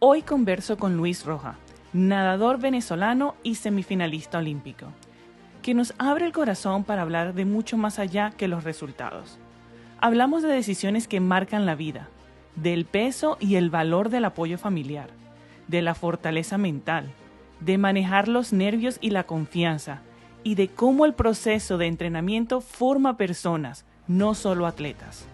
Hoy converso con Luis Roja, nadador venezolano y semifinalista olímpico, que nos abre el corazón para hablar de mucho más allá que los resultados. Hablamos de decisiones que marcan la vida, del peso y el valor del apoyo familiar, de la fortaleza mental, de manejar los nervios y la confianza, y de cómo el proceso de entrenamiento forma personas, no solo atletas.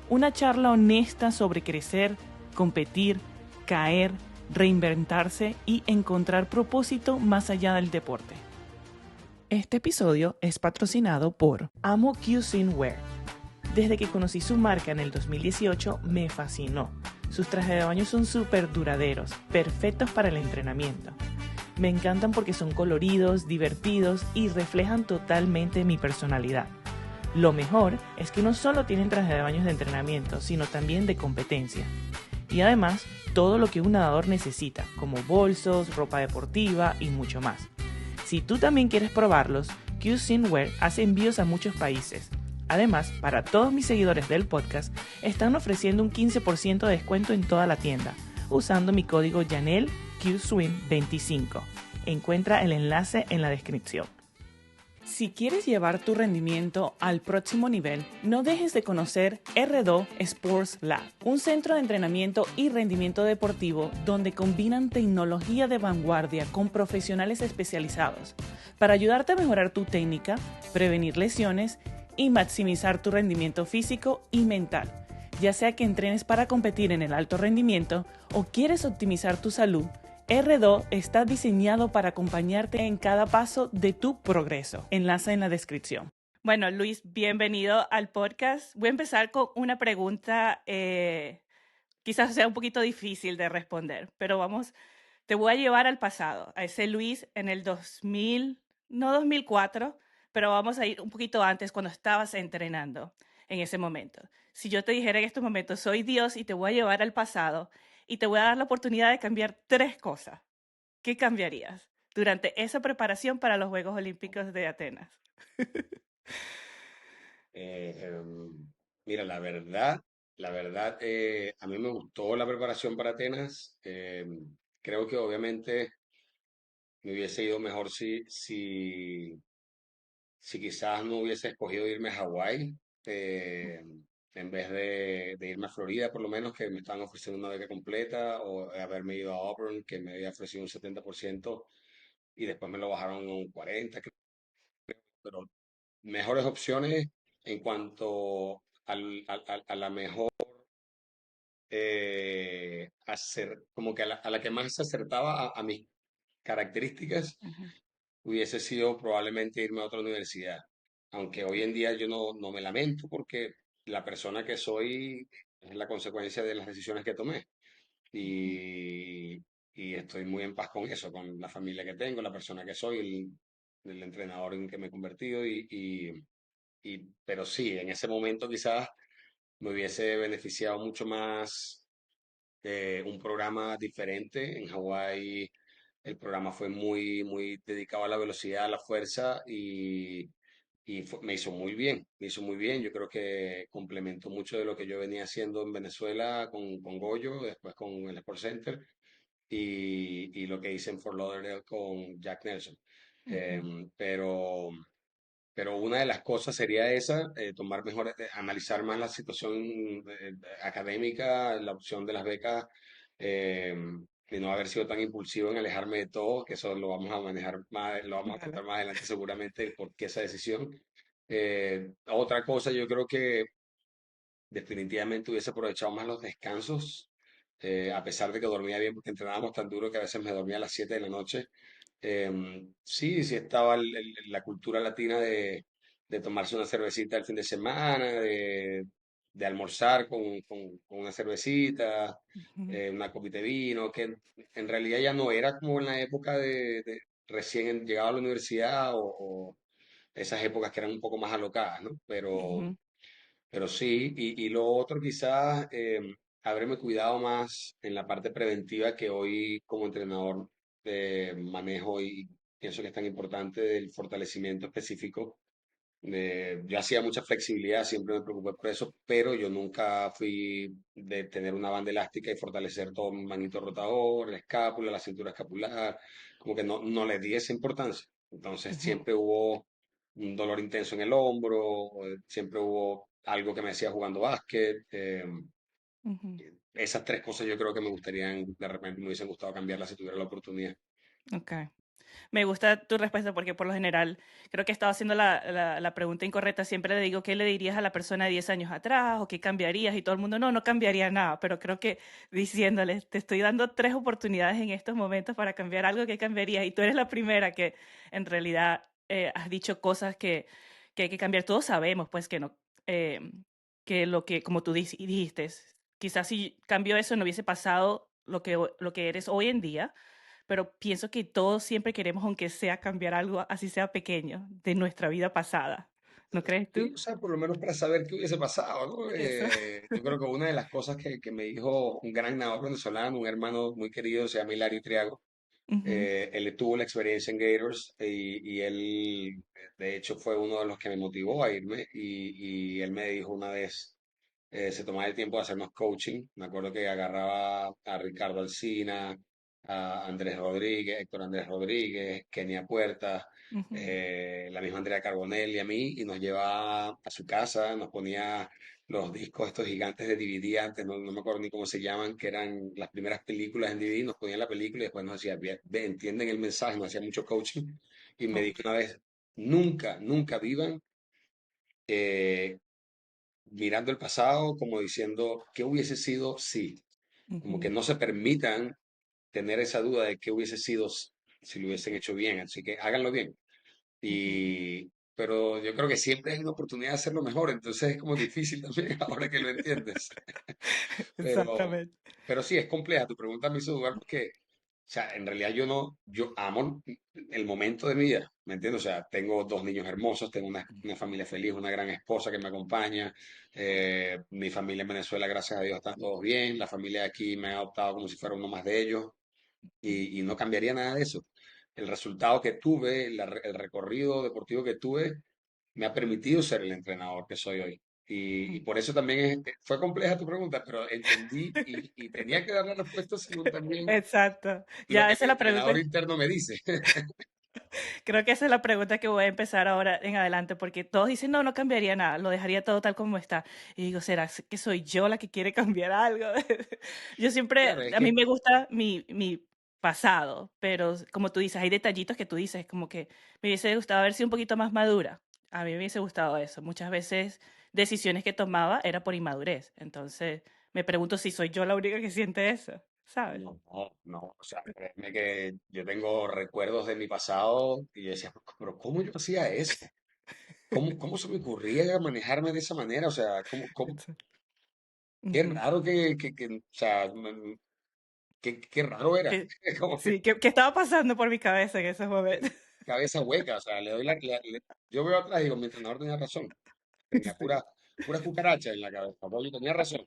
Una charla honesta sobre crecer, competir, caer, reinventarse y encontrar propósito más allá del deporte. Este episodio es patrocinado por Amo Cuisine Wear. Desde que conocí su marca en el 2018 me fascinó. Sus trajes de baño son súper duraderos, perfectos para el entrenamiento. Me encantan porque son coloridos, divertidos y reflejan totalmente mi personalidad. Lo mejor es que no solo tienen trajes de baño de entrenamiento, sino también de competencia. Y además, todo lo que un nadador necesita, como bolsos, ropa deportiva y mucho más. Si tú también quieres probarlos, Cuisine Wear hace envíos a muchos países. Además, para todos mis seguidores del podcast, están ofreciendo un 15% de descuento en toda la tienda, usando mi código JanelQSwim25. Encuentra el enlace en la descripción. Si quieres llevar tu rendimiento al próximo nivel, no dejes de conocer R2 Sports Lab, un centro de entrenamiento y rendimiento deportivo donde combinan tecnología de vanguardia con profesionales especializados para ayudarte a mejorar tu técnica, prevenir lesiones y maximizar tu rendimiento físico y mental. Ya sea que entrenes para competir en el alto rendimiento o quieres optimizar tu salud, R2 está diseñado para acompañarte en cada paso de tu progreso. Enlace en la descripción. Bueno, Luis, bienvenido al podcast. Voy a empezar con una pregunta, quizás sea un poquito difícil de responder, pero te voy a llevar al pasado, a ese Luis en el 2000, no 2004, pero vamos a ir un poquito antes, cuando estabas entrenando en ese momento. Si yo te dijera en estos momentos, soy Dios y te voy a llevar al pasado, y te voy a dar la oportunidad de cambiar 3 cosas. ¿Qué cambiarías durante esa preparación para los Juegos Olímpicos de Atenas? Eh, em, Mira, la verdad, a mí me gustó la preparación para Atenas. Creo que obviamente me hubiese ido mejor si quizás no hubiese escogido irme a Hawái, eh, en vez de irme a Florida, por lo menos, que me estaban ofreciendo una beca completa, o haberme ido a Auburn, que me había ofrecido un 70% y después me lo bajaron a un 40%. Pero mejores opciones en cuanto a la mejor, como que a la que más se acertaba a mis características, Ujú, hubiese sido probablemente irme a otra universidad. Aunque hoy en día yo no me lamento, porque la persona que soy es la consecuencia de las decisiones que tomé. ujú, Y, y estoy muy en paz con eso, con la familia que tengo, la persona que soy, el entrenador en que me he convertido. Pero sí, en ese momento quizás me hubiese beneficiado mucho más, un programa diferente. En Hawái el programa fue muy dedicado a la velocidad, a la fuerza, me hizo muy bien, me hizo muy bien. Yo creo que complementó mucho de lo que yo venía haciendo en Venezuela con Goyo, después con el Sport Center, y lo que hice en Fort Lauderdale con Jack Nelson. ujú, Pero una de las cosas sería esa, tomar mejor, analizar más la situación, académica, la opción de las becas, eh, de no haber sido tan impulsivo en alejarme de todo, que eso lo vamos a manejar más, lo vamos a vale. tratar más adelante seguramente, por qué esa decisión. Otra cosa, yo creo que definitivamente hubiese aprovechado más los descansos, a pesar de que dormía bien, porque entrenábamos tan duro que a veces me dormía a las 7 de la noche. Sí, sí estaba la cultura latina de tomarse una cervecita el fin de semana, de almorzar con una cervecita, Ujú, una copita de vino, que en realidad ya no era como en la época de recién llegado a la universidad, o esas épocas que eran un poco más alocadas, ¿no? ujú. Pero sí, y lo otro quizás, haberme cuidado más en la parte preventiva, que hoy como entrenador, manejo, y pienso que es tan importante, del fortalecimiento específico, Yo hacía mucha flexibilidad, siempre me preocupé por eso, pero yo nunca fui de tener una banda elástica y fortalecer todo mi manito rotador, la escápula, la cintura escapular, como que no le di esa importancia. Entonces Ujú, siempre hubo un dolor intenso en el hombro, siempre hubo algo que me hacía jugando básquet. ujú. Esas tres cosas yo creo que me gustarían, de repente me hubiesen gustado cambiarlas si tuviera la oportunidad. Ok. Me gusta tu respuesta porque por lo general creo que estaba haciendo la pregunta incorrecta. Siempre le digo, ¿qué le dirías a la persona de 10 años atrás o qué cambiarías? Y todo el mundo, no, no cambiaría nada. Pero creo que diciéndole, te estoy dando tres oportunidades en estos momentos para cambiar algo que cambiarías. Y tú eres la primera que en realidad has dicho cosas que hay que cambiar. Todos sabemos pues que no, eh, que lo que, como tú dijiste, quizás si cambio eso no hubiese pasado lo que eres hoy en día, pero pienso que todos siempre queremos, aunque sea cambiar algo, así sea pequeño, de nuestra vida pasada. ¿No crees Sí, tú? o sea, por lo menos para saber qué hubiese pasado, ¿no? Eso. Yo creo que una de las cosas que me dijo un gran nadador venezolano, un hermano muy querido, se llama Hilario Triago. Ujú, Él tuvo la experiencia en Gators y él, de hecho, fue uno de los que me motivó a irme y él me dijo una vez, se tomaba el tiempo de hacernos coaching. Me acuerdo que agarraba a Ricardo Alsina, a Andrés Rodríguez, Héctor Andrés Rodríguez, Kenia Puerta, ujú. la misma Andrea Carbonell y a mí, y nos llevaba a su casa, nos ponía los discos estos gigantes de DVD antes, no me acuerdo ni cómo se llaman, que eran las primeras películas en DVD, nos ponían la película y después nos decía, ve, entienden el mensaje, nos hacía mucho coaching, y me dijo Ok. una vez, nunca vivan eh, mirando el pasado como diciendo, ¿qué hubiese sido si? Como que Ujú, no se permitan tener esa duda de qué hubiese sido si lo hubiesen hecho bien, así que háganlo bien. ujú. Pero yo creo que siempre hay una oportunidad de hacerlo mejor, entonces es como difícil también ahora que lo entiendes. Pero, Exactamente. pero sí, es compleja. Tu pregunta me hizo dudar porque, o sea, en realidad yo no, yo amo el momento de mi vida, ¿me entiendes? O sea, tengo dos niños hermosos, tengo una familia feliz, una gran esposa que me acompaña, mi familia en Venezuela, gracias a Dios, están todos bien, la familia de aquí me ha adoptado como si fuera uno más de ellos y no cambiaría nada de eso. El resultado que tuve, el recorrido deportivo que tuve, me ha permitido ser el entrenador que soy hoy. Y Ujú. por eso también fue compleja tu pregunta, pero entendí y tenía que dar la respuesta según también Exacto. lo Ya que esa mi es la entrenador pregunta. interno me dice. Creo que esa es la pregunta que voy a empezar ahora en adelante, porque todos dicen, no, no cambiaría nada, lo dejaría todo tal como está. Y digo, ¿será que soy yo la que quiere cambiar algo? Yo siempre, Claro, es a mí que, me gusta mi pasado, pero como tú dices, hay detallitos que tú dices, como que me hubiese gustado haber sido un poquito más madura. A mí me hubiese gustado eso. Muchas veces decisiones que tomaba era por inmadurez. Entonces, me pregunto si soy yo la única que siente eso, ¿sabes? no, o sea, créeme que yo tengo recuerdos de mi pasado y yo decía, pero ¿cómo yo hacía eso? ¿Cómo se me ocurría manejarme de esa manera? O sea, qué Ujú. raro o sea, qué raro era. Como que Sí, ¿qué estaba pasando por mi cabeza en esos momentos? cabeza hueca, o sea, yo veo atrás y digo, mi entrenador tenía razón, tenía Sí. pura cucaracha en la cabeza, yo tenía razón.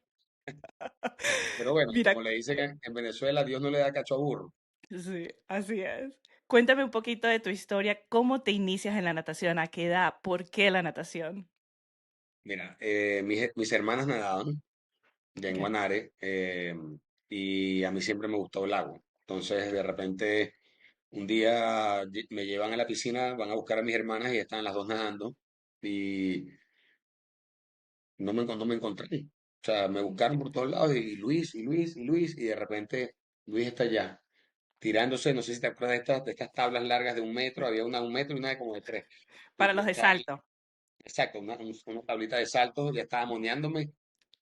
Pero bueno, Mira, como le dicen en Venezuela, Dios no le da cacho a burro. sí, así es. Cuéntame un poquito de tu historia, cómo te inicias en la natación, a qué edad, por qué la natación. Mira, mis hermanas nadaban ya en Okay. Guanare y a mí siempre me gustó el agua. Entonces, de repente, un día me llevan a la piscina, van a buscar a mis hermanas y están las dos nadando y no me encontré. O sea, me buscaron por todos lados y Luis, y Luis, y Luis, y de repente Luis está allá, tirándose, no sé si te acuerdas de estas tablas largas de 1 metro, había una de 1 metro y una de como de 3. Para Y los de estaba, salto. exacto, una tablita de salto, ya estaba moneándome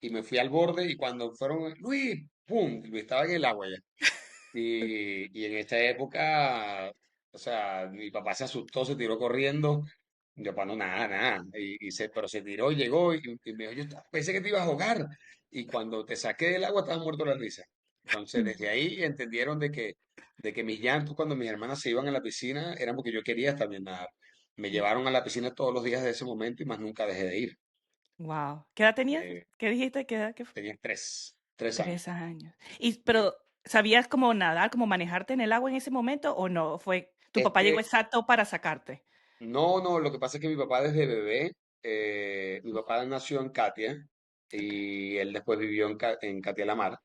y me fui al borde y cuando fueron, Luis, ¡pum! Luis estaba en el agua ya. Y en esta época, o sea, mi papá se asustó, se tiró corriendo. Mi papá no, nada. Pero se tiró y llegó y me dijo, pensé que te ibas a ahogar. Y cuando te saqué del agua estabas muerto de la risa. Entonces, desde ahí entendieron de que mis llantos cuando mis hermanas se iban a la piscina eran porque yo quería también nadar. Me llevaron a la piscina todos los días de ese momento y más nunca dejé de ir. Wow. ¿Qué edad tenías? Eh, ¿Qué dijiste? ¿Qué edad? tenía tres años. 3 años. Pero, ¿sabías cómo nadar, cómo manejarte en el agua en ese momento o no? ¿Fue tu Es papá llegó que exacto para sacarte? No, no, lo que pasa es que mi papá desde bebé, mi papá nació en Catia Ok. y él después vivió en Catia la Mar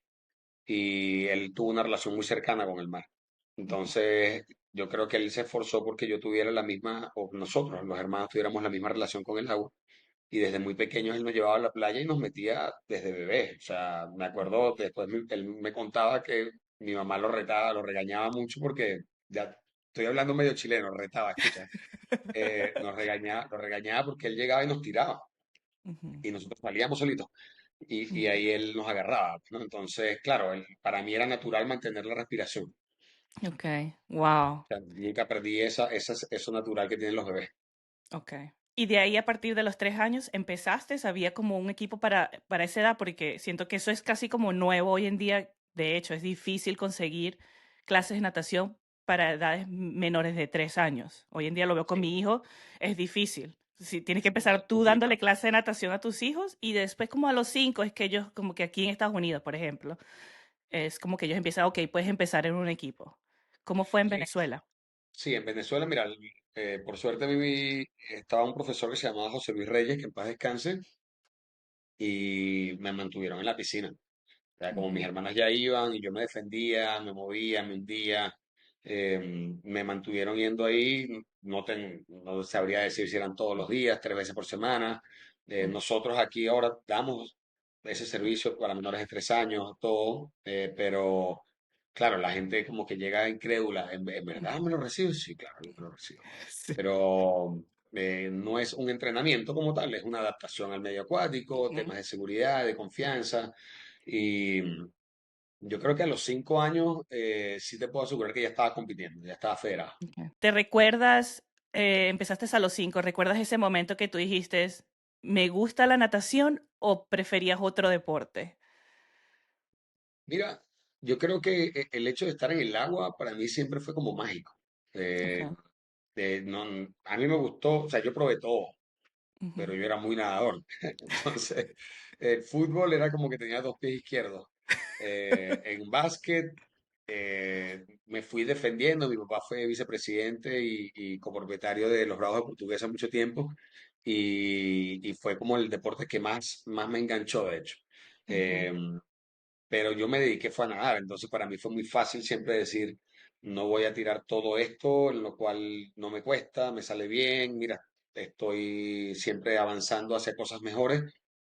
y él tuvo una relación muy cercana con el mar. Ujú. Entonces, yo creo que él se esforzó porque yo tuviera la misma, o nosotros, los hermanos, tuviéramos la misma relación con el agua. Y desde muy pequeños él nos llevaba a la playa y nos metía desde bebé. O sea, me acuerdo, después él me contaba que mi mamá lo retaba, lo regañaba mucho porque, ya estoy hablando medio chileno, retaba, escucha, lo regañaba porque él llegaba y nos tiraba Ujú, y nosotros salíamos solitos y ujú. ahí él nos agarraba, ¿no? Entonces, claro, para mí era natural mantener la respiración. Ok, wow, O sea, nunca perdí eso natural que tienen los bebés. ok. Y de ahí a partir de los 3 años empezaste, había como un equipo para esa edad, porque siento que eso es casi como nuevo hoy en día. De hecho, es difícil conseguir clases de natación para edades menores de 3 años. Hoy en día lo veo con Sí, mi hijo, es difícil. Si tienes que sí, empezar es tú dándole complicado. clase de natación a tus hijos y después como a los 5 es que ellos, como que aquí en Estados Unidos, por ejemplo, es como que ellos empiezan, ok, puedes empezar en un equipo. ¿Cómo fue en Sí, Venezuela? sí, en Venezuela, mira, por suerte a mí estaba un profesor que se llamaba José Luis Reyes, que en paz descanse, y me mantuvieron en la piscina. O sea, como mis Ujú, hermanas ya iban y yo me defendía, me movía, me hundía, me mantuvieron yendo ahí. No sabría decir si eran todos los días, 3 veces por semana. ujú, Nosotros aquí ahora damos ese servicio para menores de 3 años, todo, pero claro, la gente como que llega incrédula. ¿En verdad me lo recibo? Sí, claro, yo me lo recibo. sí. Pero no es un entrenamiento como tal, es una adaptación al medio acuático, Ujú, temas de seguridad, de confianza. Y yo creo que a los 5 años sí te puedo asegurar que ya estaba compitiendo, ya estaba federado. ok. ¿Te recuerdas, empezaste a los 5, recuerdas ese momento que tú dijiste, me gusta la natación o preferías otro deporte? Mira, yo creo que el hecho de estar en el agua para mí siempre fue como mágico. Eh, Okay. no, a mí me gustó, o sea, yo probé todo, Ujú, pero yo era muy nadador. Entonces, el fútbol era como que tenía dos pies izquierdos. En básquet me fui defendiendo. Mi papá fue vicepresidente y copropietario de los Bravos de Portuguesa mucho tiempo y fue como el deporte que más me enganchó, de hecho. ujú, Em, pero yo me dediqué fue a nadar, entonces para mí fue muy fácil siempre decir, no voy a tirar todo esto, en lo cual no me cuesta, me sale bien, mira, estoy siempre avanzando hacia cosas mejores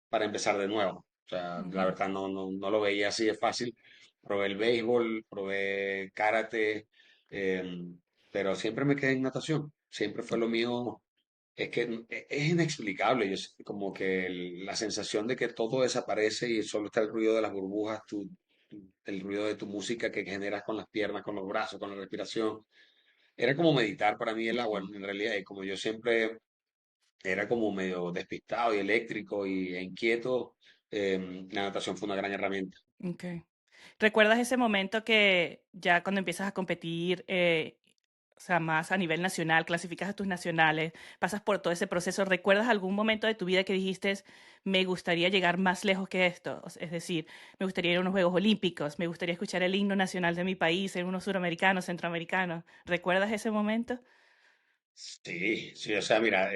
para empezar de nuevo. O sea, la ujú, verdad no lo veía así de fácil. Probé el béisbol, probé karate, pero siempre me quedé en natación, siempre fue lo mío. Es que es inexplicable, como que la sensación de que todo desaparece y solo está el ruido de las burbujas, el ruido de tu música que generas con las piernas, con los brazos, con la respiración. Era como meditar para mí el agua, ujú. en realidad, y como yo siempre era como medio despistado y eléctrico e inquieto, la natación fue una gran herramienta. Okay. ¿Recuerdas ese momento que ya cuando empiezas a competir, o sea, más a nivel nacional, clasificas a tus nacionales, pasas por todo ese proceso? ¿Recuerdas algún momento de tu vida que dijiste, me gustaría llegar más lejos que esto? Es decir, me gustaría ir a unos Juegos Olímpicos, me gustaría escuchar el himno nacional de mi país en unos suramericanos, centroamericanos. ¿Recuerdas ese momento? Sí, sí, o sea, mira,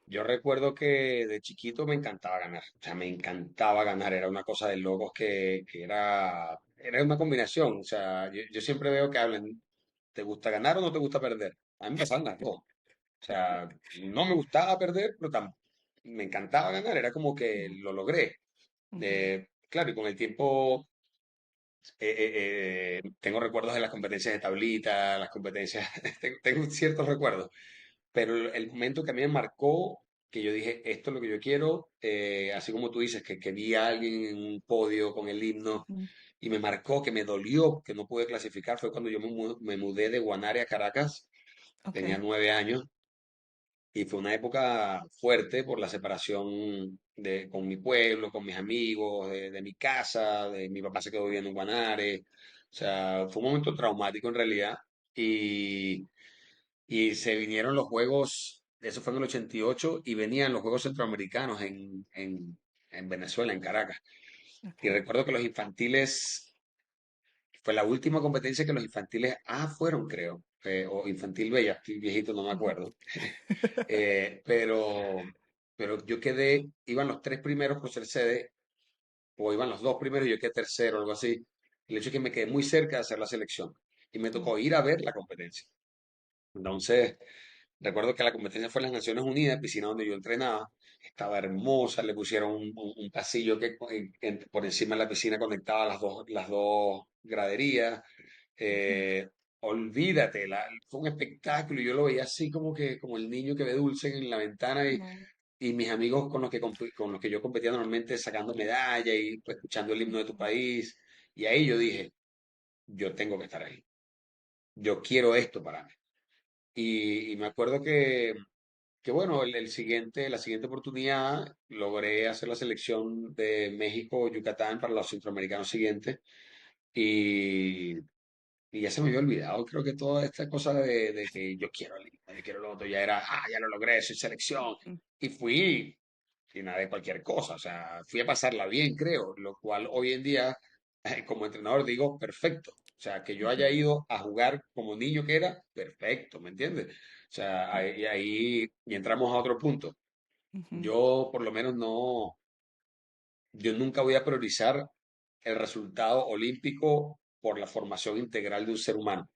yo recuerdo que de chiquito me encantaba ganar, o sea, me encantaba ganar, era una cosa de locos que era una combinación, o sea, yo siempre veo que hablan, ¿te gusta ganar o no te gusta perder? A mí me pasaban las dos, o sea, no me gustaba perder, pero me encantaba ganar, era como que Ujú, lo logré. ujú, Claro, y con el tiempo tengo recuerdos de las competencias de tablita, las competencias, tengo ciertos recuerdos. Pero el momento que a mí me marcó, que yo dije, esto es lo que yo quiero, así como tú dices, que vi a alguien en un podio con el himno ujú. y me marcó, que me dolió, que no pude clasificar, fue cuando yo me mudé de Guanare a Caracas, Ok, tenía 9 años, y fue una época fuerte por la separación con mi pueblo, con mis amigos, de mi casa, de mi papá se quedó viviendo en Guanare, o sea, fue un momento traumático en realidad, y y se vinieron los juegos, eso fue en el 88, y venían los Juegos Centroamericanos en Venezuela, en Caracas. Y ok. recuerdo que los infantiles, fue la última competencia que los infantiles, fueron, creo. o infantil B, ya estoy viejito, no me Ujú. acuerdo. Eh, pero, pero yo quedé, iban los tres primeros por ser sede, o iban los dos primeros y yo quedé tercero, algo así. El hecho es que me quedé muy cerca de hacer la selección y me Mm, tocó ir a ver la competencia. Entonces, recuerdo que la competencia fue en las Naciones Unidas, piscina donde yo entrenaba. Estaba hermosa, le pusieron un pasillo que por encima de la piscina conectaba las dos graderías. ujú. Eh, olvídate, fue un espectáculo y yo lo veía así como que, como el niño que ve dulce en la ventana No. y mis amigos con los que yo competía normalmente sacando medalla y pues, escuchando el himno de tu Ujú, país. Y ahí yo dije, yo tengo que estar ahí. Yo quiero esto para mí. Y me acuerdo que bueno, la siguiente oportunidad logré hacer la selección de México-Yucatán para los centroamericanos siguientes y, y ya se me había olvidado, creo que toda esta cosa de que yo quiero el himno, yo quiero lo otro, ya era, ya lo logré, soy selección. ujú, Y fui, y nada de cualquier cosa, o sea, fui a pasarla bien, creo, lo cual hoy en día, como entrenador, digo, perfecto. O sea, que yo ujú, haya ido a jugar como niño que era, perfecto, ¿me entiendes? O sea, y entramos a otro punto. ujú, Yo, por lo menos, no, yo nunca voy a priorizar el resultado olímpico por la formación integral de un ser humano.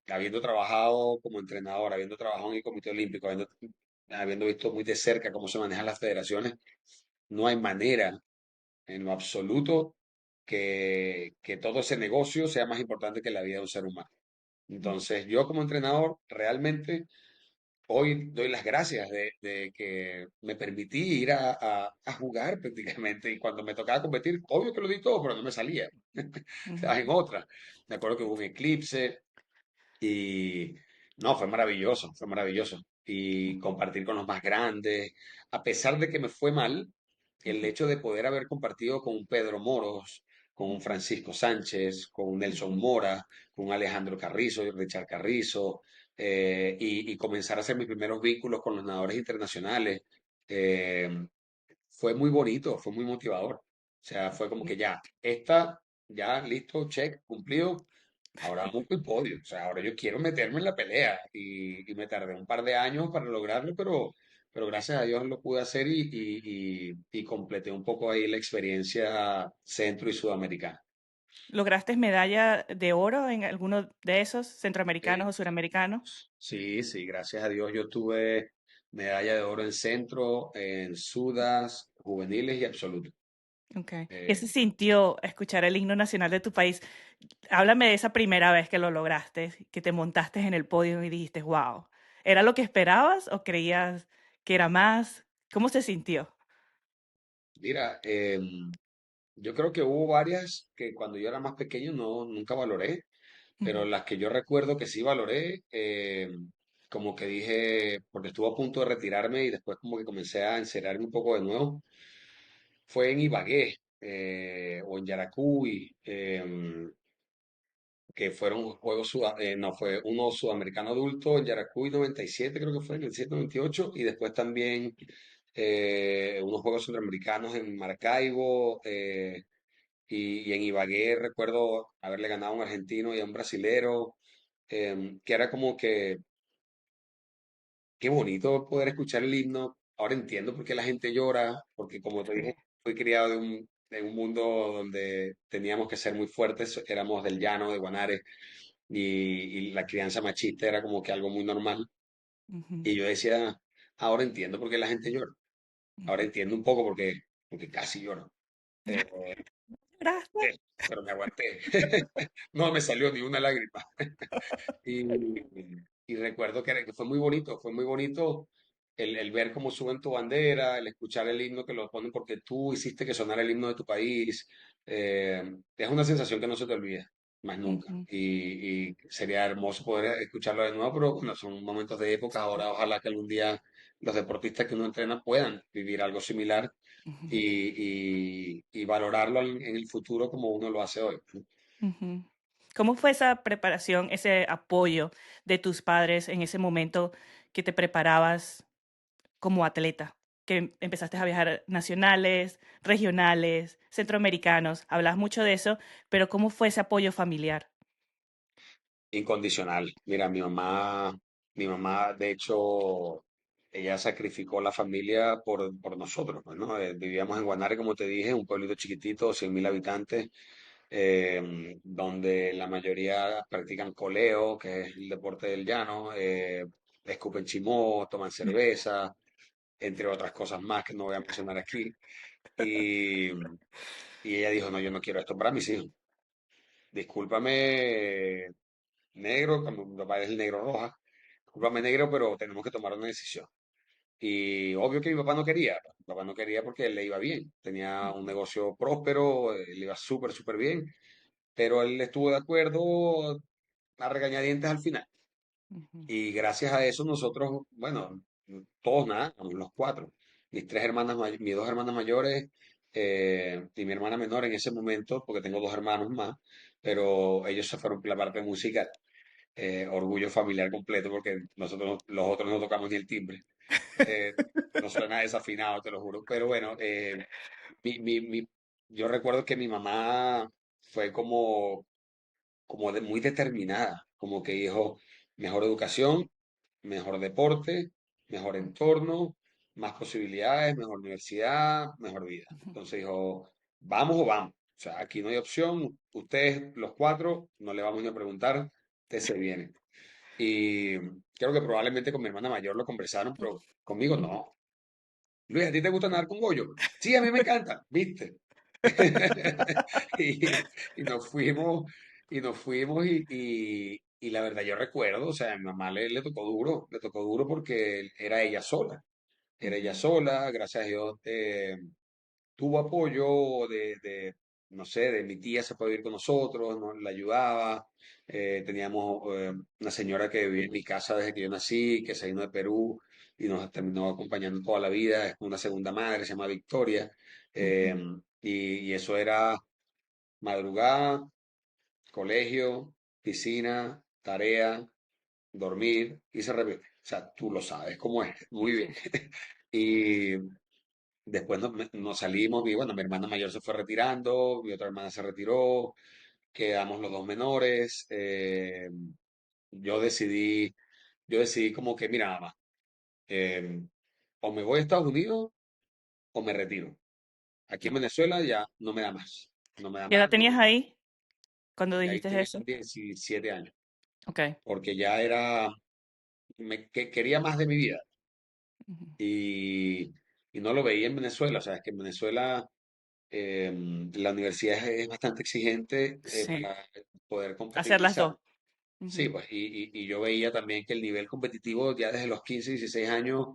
Habiendo trabajado como entrenador, habiendo trabajado en el Comité Olímpico, habiendo visto muy de cerca cómo se manejan las federaciones, no hay manera en lo absoluto que todo ese negocio sea más importante que la vida de un ser humano. ujú, Entonces, yo como entrenador realmente hoy doy las gracias de que me permití ir a jugar prácticamente y cuando me tocaba competir, obvio que lo di todo, pero no me salía. ujú, Estaba en otra. Me acuerdo que hubo un eclipse, y no, fue maravilloso, fue maravilloso. Y compartir con los más grandes, a pesar de que me fue mal, el ujú, hecho de poder haber compartido con un Pedro Moros, con un ujú, Francisco Sánchez, con un Nelson ujú, Mora, con un Alejandro Carrizo y Richard Carrizo, y comenzar a hacer mis primeros vínculos con los nadadores internacionales, eh, fue muy bonito, fue muy motivador. O sea, fue como ujú. que ya, listo, check, cumplido. Ahora vamos por el podio. O sea, ahora yo quiero meterme en la pelea. Y me tardé un par de años para lograrlo, pero gracias a Dios lo pude hacer y completé un poco ahí la experiencia centro y sudamericana. ¿Lograste medalla de oro en alguno de esos, centroamericanos Eh, o suramericanos? sí, sí, gracias a Dios yo tuve medalla de oro en centro, en sudas, juveniles y absoluto. Okay. ¿Qué Eh, se sintió escuchar el himno nacional de tu país? Háblame de esa primera vez que lo lograste, que te montaste en el podio y dijiste, wow, ¿era lo que esperabas o creías que era más? ¿Cómo se sintió? mira, yo creo que hubo varias que cuando yo era más pequeño nunca valoré. Pero Ujú, las que yo recuerdo que sí valoré, como que dije, porque estuve a punto de retirarme y después como que comencé a encerrarme un poco de nuevo, fue en Ibagué o en Yaracuy, que fueron juegos, no, fue uno sudamericano adulto en Yaracuy 97, creo que fue, en el 98, y después también unos juegos centroamericanos en Maracaibo, y en Ibagué recuerdo haberle ganado a un argentino y a un brasilero, que era como que, qué bonito poder escuchar el himno. Ahora entiendo por qué la gente llora, porque como te sí, dije, fui criado en un mundo donde teníamos que ser muy fuertes, éramos del llano, de Guanare, y la crianza machista era como que algo muy normal. ujú, Y yo decía, ahora entiendo por qué la gente llora. Ahora ujú. entiendo un poco porque casi lloro. Eh, ¿Lloraste? pero me aguanté. No me salió ni una lágrima. Y, y recuerdo que fue muy bonito el ver cómo suben tu bandera, el escuchar el himno que lo ponen porque tú hiciste que sonara el himno de tu país. Es una sensación que no se te olvida, más nunca. Ujú, Y sería hermoso poder escucharlo de nuevo, pero bueno, son momentos de época. Ahora ojalá que algún día los deportistas que uno entrena puedan vivir algo similar ujú, y valorarlo en el futuro como uno lo hace hoy. ujú. ¿Cómo fue esa preparación, ese apoyo de tus padres en ese momento que te preparabas como atleta? Que empezaste a viajar nacionales, regionales, centroamericanos, hablas mucho de eso, pero ¿cómo fue ese apoyo familiar? incondicional. Mira, mi mamá, de hecho, ella sacrificó la familia por nosotros, pues, ¿no? Vivíamos en Guanare, como te dije, un pueblito chiquitito, 100.000 habitantes, donde la mayoría practican coleo, que es el deporte del llano, escupen chimó, toman cerveza, entre otras cosas más que no voy a mencionar aquí. Y, y ella dijo, no, yo no quiero esto para mis hijos. Discúlpame, negro, como mi papá es el negro roja, discúlpame negro, pero tenemos que tomar una decisión. Y obvio que mi papá no quería, mi papá no quería porque él le iba bien, tenía un negocio próspero, le iba súper, súper bien, pero él estuvo de acuerdo a regañadientes al final. Ujú, Y gracias a eso nosotros, bueno, todos nada, los cuatro, mis dos hermanas mayores y mi hermana menor en ese momento, porque tengo dos hermanos más, pero ellos se fueron por la parte musical. Orgullo familiar completo porque nosotros los otros no tocamos ni el timbre. Eh, no suena desafinado, te lo juro. Pero bueno, mi, mi, mi- yo recuerdo que mi mamá fue como muy determinada, como que dijo, mejor educación, mejor deporte, mejor entorno, más posibilidades, mejor universidad, mejor vida. ujú, Entonces dijo, vamos o vamos. O sea, aquí no hay opción. Ustedes, los cuatro, no le vamos ni a preguntar, ustedes se vienen. Y creo que probablemente con mi hermana mayor lo conversaron, pero conmigo ujú, no. Luis, ¿a ti te gusta nadar con Goyo? Sí, a mí me encanta, ¿viste? Y, y nos fuimos, y la verdad yo recuerdo, o sea, a mi mamá le tocó duro porque era ella ujú, sola, gracias a Dios, tuvo apoyo no sé, de mi tía se puede ir con nosotros, nos la ayudaba. Teníamos una señora que vivía en mi casa desde que yo nací, que se vino de Perú y nos terminó acompañando toda la vida. Es una segunda madre, se llama Victoria. ujú, Eh, y eso era madrugada, colegio, piscina, tarea, dormir y se repite. O sea, tú lo sabes cómo es. Muy bien. ujú, Y después nos salimos y bueno, mi hermana mayor se fue retirando, mi otra hermana se retiró, quedamos los dos menores. Yo decidí, yo decidí como que, mira, mamá, eh, o me voy a Estados Unidos o me retiro. Aquí en claro. Venezuela ya no me da más, no me da ¿Qué edad más, tenías ahí cuando y ahí dijiste tenía eso? 17 años, Ok. porque ya era, quería más de mi vida Ujú. y, y no lo veía en Venezuela, o sea, es que en Venezuela la universidad es bastante exigente Sí, para poder hacer las compatibilizar. dos. Sí, Ujú, pues, y yo veía también que el nivel competitivo ya desde los 15 16 años,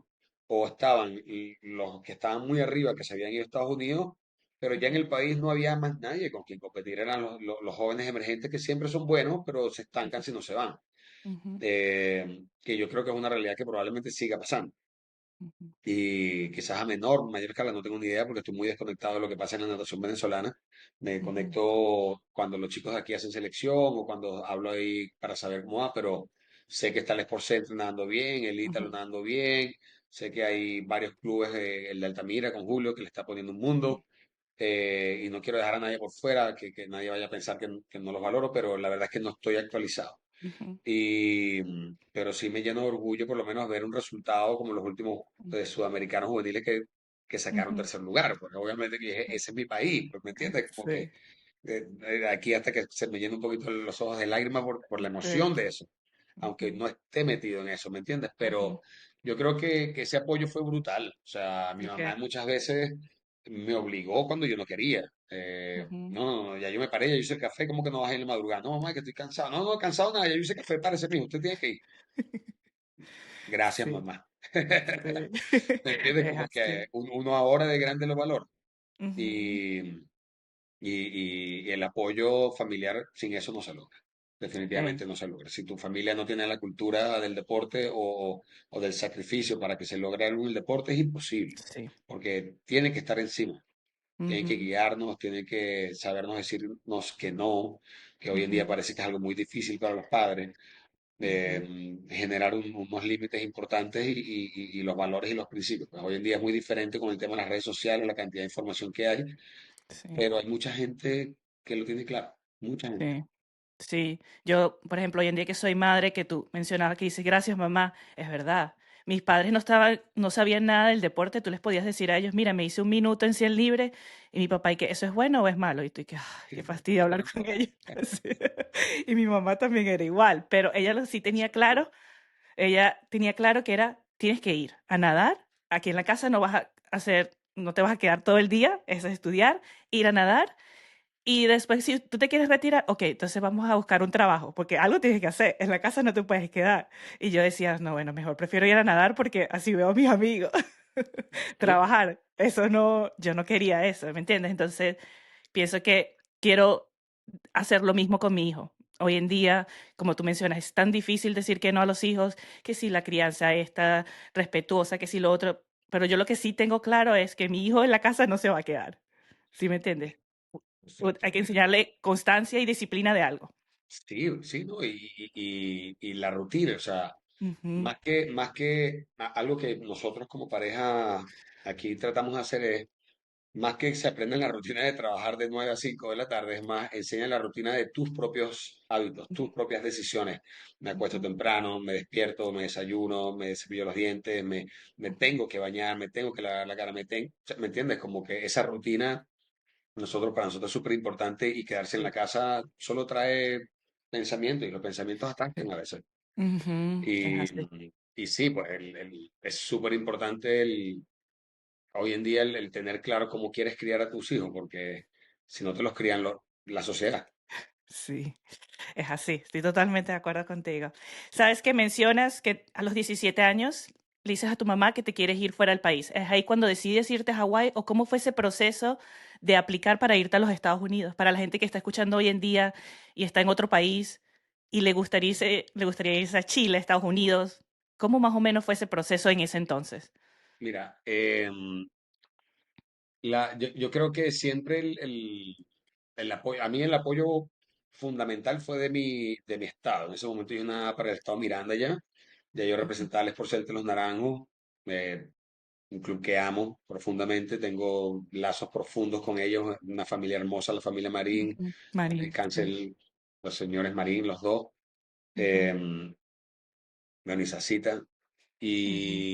o estaban los que estaban muy arriba, que se habían ido a Estados Unidos, pero ya en ujú, el país no había más nadie con quien competir. Eran los jóvenes emergentes que siempre son buenos, pero se estancan ujú, si no se van. ujú, Que yo creo que es una realidad que probablemente siga pasando ujú, y quizás a mayor escala, no tengo ni idea porque estoy muy desconectado de lo que pasa en la natación venezolana. Me ujú, conecto cuando los chicos de aquí hacen selección o cuando hablo ahí para saber cómo va, pero sé que está el Sport Center nadando bien, el Ítalo ujú, nadando bien, sé que hay varios clubes, el de Altamira con Julio, que le está poniendo un mundo. Y no quiero dejar a nadie por fuera, que nadie vaya a pensar que no los valoro, pero la verdad es que no estoy actualizado. ujú, Pero sí me lleno de orgullo por lo menos ver un resultado como los últimos sudamericanos juveniles que sacaron ujú, tercer lugar, porque obviamente que dije, ese es mi país, pues me entiendes, como que sí, aquí hasta que se me llenan un poquito los ojos de lágrimas por la sí, emoción de eso, aunque ujú, no esté metido en eso, ¿me entiendes? ujú, Pero yo creo que ese apoyo fue brutal, o sea, mi mamá ok, muchas veces me obligó cuando yo no quería. ujú, No, no, no, ya yo me paré, ya yo hice el café, ¿cómo que no vas a ir en la madrugada? No, mamá, que estoy cansado. No, no, cansado nada, ya yo hice café, párese, mijo, usted tiene que ir. Gracias, sí, mamá. sí, ¿Me entiendes? es Como que así. uno ahora de grande lo valora. Ujú, Y, y el apoyo familiar sin eso no se logra. eh, Definitivamente no se logra. Si tu familia no tiene la cultura del deporte o del sacrificio para que se logre algo en el deporte, es imposible. sí, Porque tiene que estar encima. Tienen que ujú, guiarnos, tienen que sabernos decirnos que no, que hoy en día ujú, parece que es algo muy difícil para los padres, ujú, generar unos límites importantes y los valores y los principios. Pues hoy en día es muy diferente con el tema de las redes sociales, la cantidad de información que hay, sí, pero hay mucha gente que lo tiene claro, mucha gente. sí. Sí, yo, por ejemplo, hoy en día que soy madre, que tú mencionabas que dices gracias mamá, es verdad. Mis padres no estaban, no sabían nada del deporte, tú les podías decir a ellos, mira, me hice un minuto en 100 libre, y mi papá, ¿y que eso es bueno o es malo? Y tú, y que, "Ay, qué fastidio hablar con ellos". Sí. Y mi mamá también era igual, pero ella sí tenía claro, ella tenía claro que era, tienes que ir a nadar, aquí en la casa no vas a hacer, no te vas a quedar todo el día, eso es estudiar, ir a nadar y después, si tú te quieres retirar, ok, entonces vamos a buscar un trabajo, porque algo tienes que hacer. En la casa no te puedes quedar. Y yo decía, no, bueno, mejor prefiero ir a nadar porque así veo a mis amigos Sí, trabajar. Eso no, yo no quería eso, ¿me entiendes? Entonces, pienso que quiero hacer lo mismo con mi hijo. Hoy en día, como tú mencionas, es tan difícil decir que no a los hijos, que si la crianza está respetuosa, que si lo otro. Pero yo lo que sí tengo claro es que mi hijo en la casa no se va a quedar. ¿Sí me entiendes? perfecto. Hay que enseñarle constancia y disciplina de algo. Sí, sí, ¿no? Y la rutina, o sea, Ujú, algo que nosotros como pareja aquí tratamos de hacer es, más que se aprendan la rutina de trabajar de 9 a 5 de la tarde, es más, enseñan la rutina de tus propios hábitos, tus propias decisiones. Me acuesto ujú, temprano, me despierto, me desayuno, me cepillo los dientes, me ujú, tengo que bañar, me tengo que lavar la cara, o sea, ¿me entiendes? Como que esa rutina para nosotros es súper importante y quedarse en la sí, casa solo trae pensamientos y los pensamientos atacan a veces. ujú, es Y, así. y sí, pues es súper importante hoy en día el tener claro cómo quieres criar a tus hijos, porque si no te los crían la sociedad. Sí, es así. Estoy totalmente de acuerdo contigo. ¿Sabes que mencionas que a los 17 años le dices a tu mamá que te quieres ir fuera del país? ¿Es ahí cuando decides irte a Hawái o cómo fue ese proceso de aplicar para irte a los Estados Unidos? Para la gente que está escuchando hoy en día y está en otro país y le gustaría irse a Chile, Estados Unidos. ¿Cómo más o menos fue ese proceso en ese entonces? Mira, yo creo que siempre el apoyo, a mí el apoyo fundamental fue de mi estado. En ese momento yo nada para el estado Miranda ya yo Ujú, representaba al Sporcel de los Naranjos, eh, un club que amo profundamente, tengo lazos profundos con ellos, una familia hermosa, la familia Marín, ujú. Marín, descanse sí. los señores Marín, los dos, Ujú, eh, Sacita, ujú,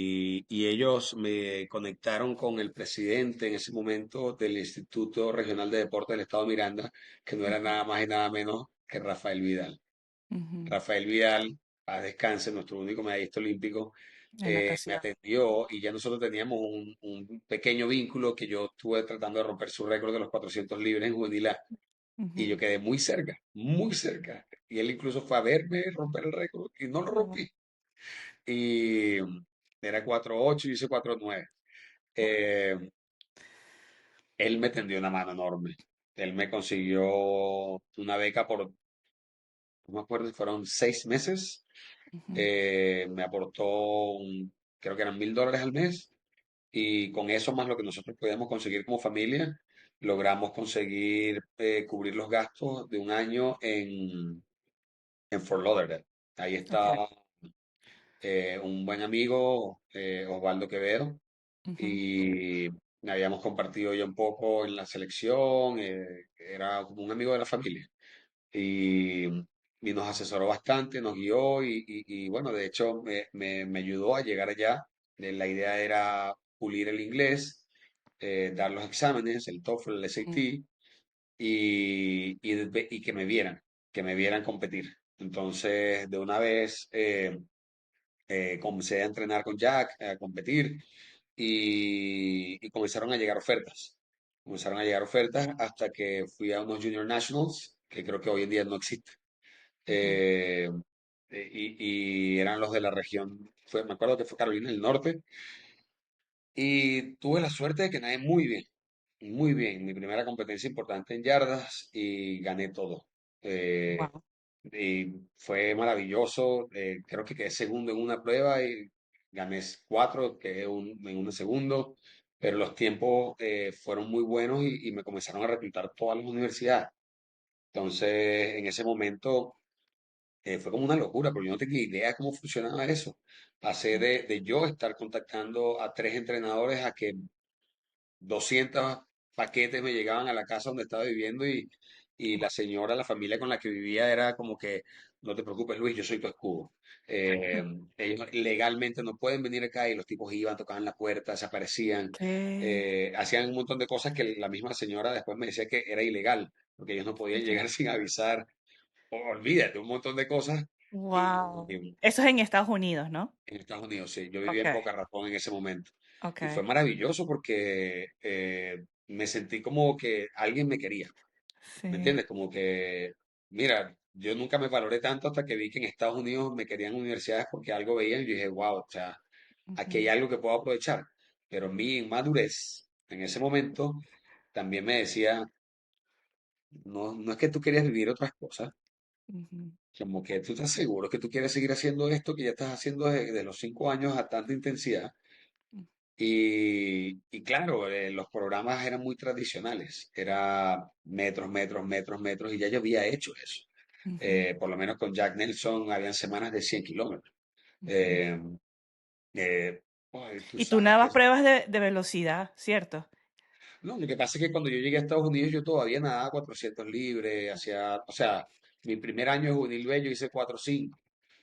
y ellos me conectaron con el presidente en ese momento del Instituto Regional de Deporte del Estado de Miranda, que no era ujú, nada más y nada menos que Rafael Vidal. ujú. Rafael Vidal, a descanse, nuestro único medallista olímpico, En me natación. atendió y ya nosotros teníamos un pequeño vínculo que yo estuve tratando de romper su récord de los 400 libres en juvenil A, y yo Ujú. quedé muy cerca, muy cerca. Y él incluso fue a verme romper el récord y no lo Oh, rompí. Y era 4.8 y hice 4.9. Eh, Él me tendió una mano enorme. Él me consiguió una beca por, no me acuerdo si fueron 6 meses. ujú, Me aportó, creo que eran $1.000 al mes. Y con eso más lo que nosotros podíamos conseguir como familia, logramos conseguir cubrir los gastos de un año en Fort Lauderdale. Ahí ok, está un buen amigo, Osvaldo Quevedo, ujú, y habíamos compartido ya un poco en la selección, era como un amigo de la familia. Y, y nos asesoró bastante, nos guió y bueno, de hecho me ayudó a llegar allá. La idea era pulir el inglés, dar los exámenes, el TOEFL, el ujú, SAT, y que me vieran competir. Entonces, de una vez comencé a entrenar con Jack, a competir y comenzaron a llegar ofertas. Comenzaron a llegar ofertas hasta que fui a unos Junior Nationals, que creo que hoy en día no existen. ujú, Eh, y eran los de la región, me acuerdo que fue Carolina del Norte, y tuve la suerte de que nadé muy bien, muy bien. Mi primera competencia importante en yardas y gané todo. Eh, wow, y fue maravilloso. Creo que quedé segundo en una prueba y gané cuatro, quedé en un segundo. Pero los tiempos fueron muy buenos y me comenzaron a reclutar todas las universidades. Entonces, en ese momento fue como una locura, porque yo no tenía idea de cómo funcionaba eso. Pasé de yo estar contactando a 3 entrenadores a que 200 paquetes me llegaban a la casa donde estaba viviendo y la señora, la familia con la que vivía era como que, no te preocupes, Luis, yo soy tu escudo. Eh, Ellos legalmente no pueden venir acá y los tipos iban, tocaban la puerta, desaparecían, ¿Qué? hacían un montón de cosas que la misma señora después me decía que era ilegal, porque ellos no podían llegar sin avisar. Olvídate, un montón de cosas. Wow. Y Eso es en Estados Unidos, ¿no? en Estados Unidos, sí, yo vivía Ok, en Boca Ratón en ese momento. ok. Y fue maravilloso porque me sentí como que alguien me quería. ¿Me Sí. entiendes? Como que, mira, yo nunca me valoré tanto hasta que vi que en Estados Unidos me querían universidades porque algo veían y yo dije, wow, o sea, aquí hay Ujú, algo que puedo aprovechar. Pero mi inmadurez en ese momento también me decía, no, no es que tú querías vivir otras cosas, ujú, como que tú estás seguro que tú quieres seguir haciendo esto que ya estás haciendo desde los 5 años a tanta intensidad. Y claro, los programas eran muy tradicionales, era metros, metros, metros, metros, y ya yo había hecho eso. ujú, Por lo menos con Jack Nelson habían semanas de 100 kilómetros. ujú. Eh, Tú Y tú sabes que... nadabas pruebas de velocidad, ¿cierto? No, lo que pasa es que cuando yo llegué a Estados Unidos yo todavía nadaba 400 libres, o sea, mi primer año de juvenil B yo hice 4.5.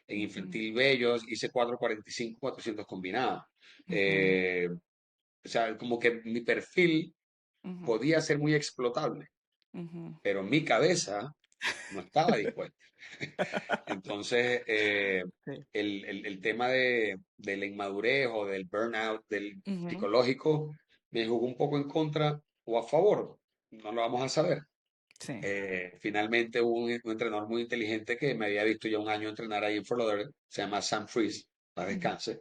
En Ujú, infantil B yo hice 4.45, 400 combinados. ujú, Eh, o sea, como que mi perfil ujú, podía ser muy explotable, ujú. pero mi cabeza no estaba dispuesta. Entonces, Sí. el tema de la inmadurez o del burnout, del Ujú, psicológico, me jugó un poco en contra o a favor. No lo vamos a saber. sí. Finalmente hubo un entrenador muy inteligente que me había visto ya un año entrenar ahí en Fort Lauderdale, se llama Sam Freeze, para Ujú. descanse.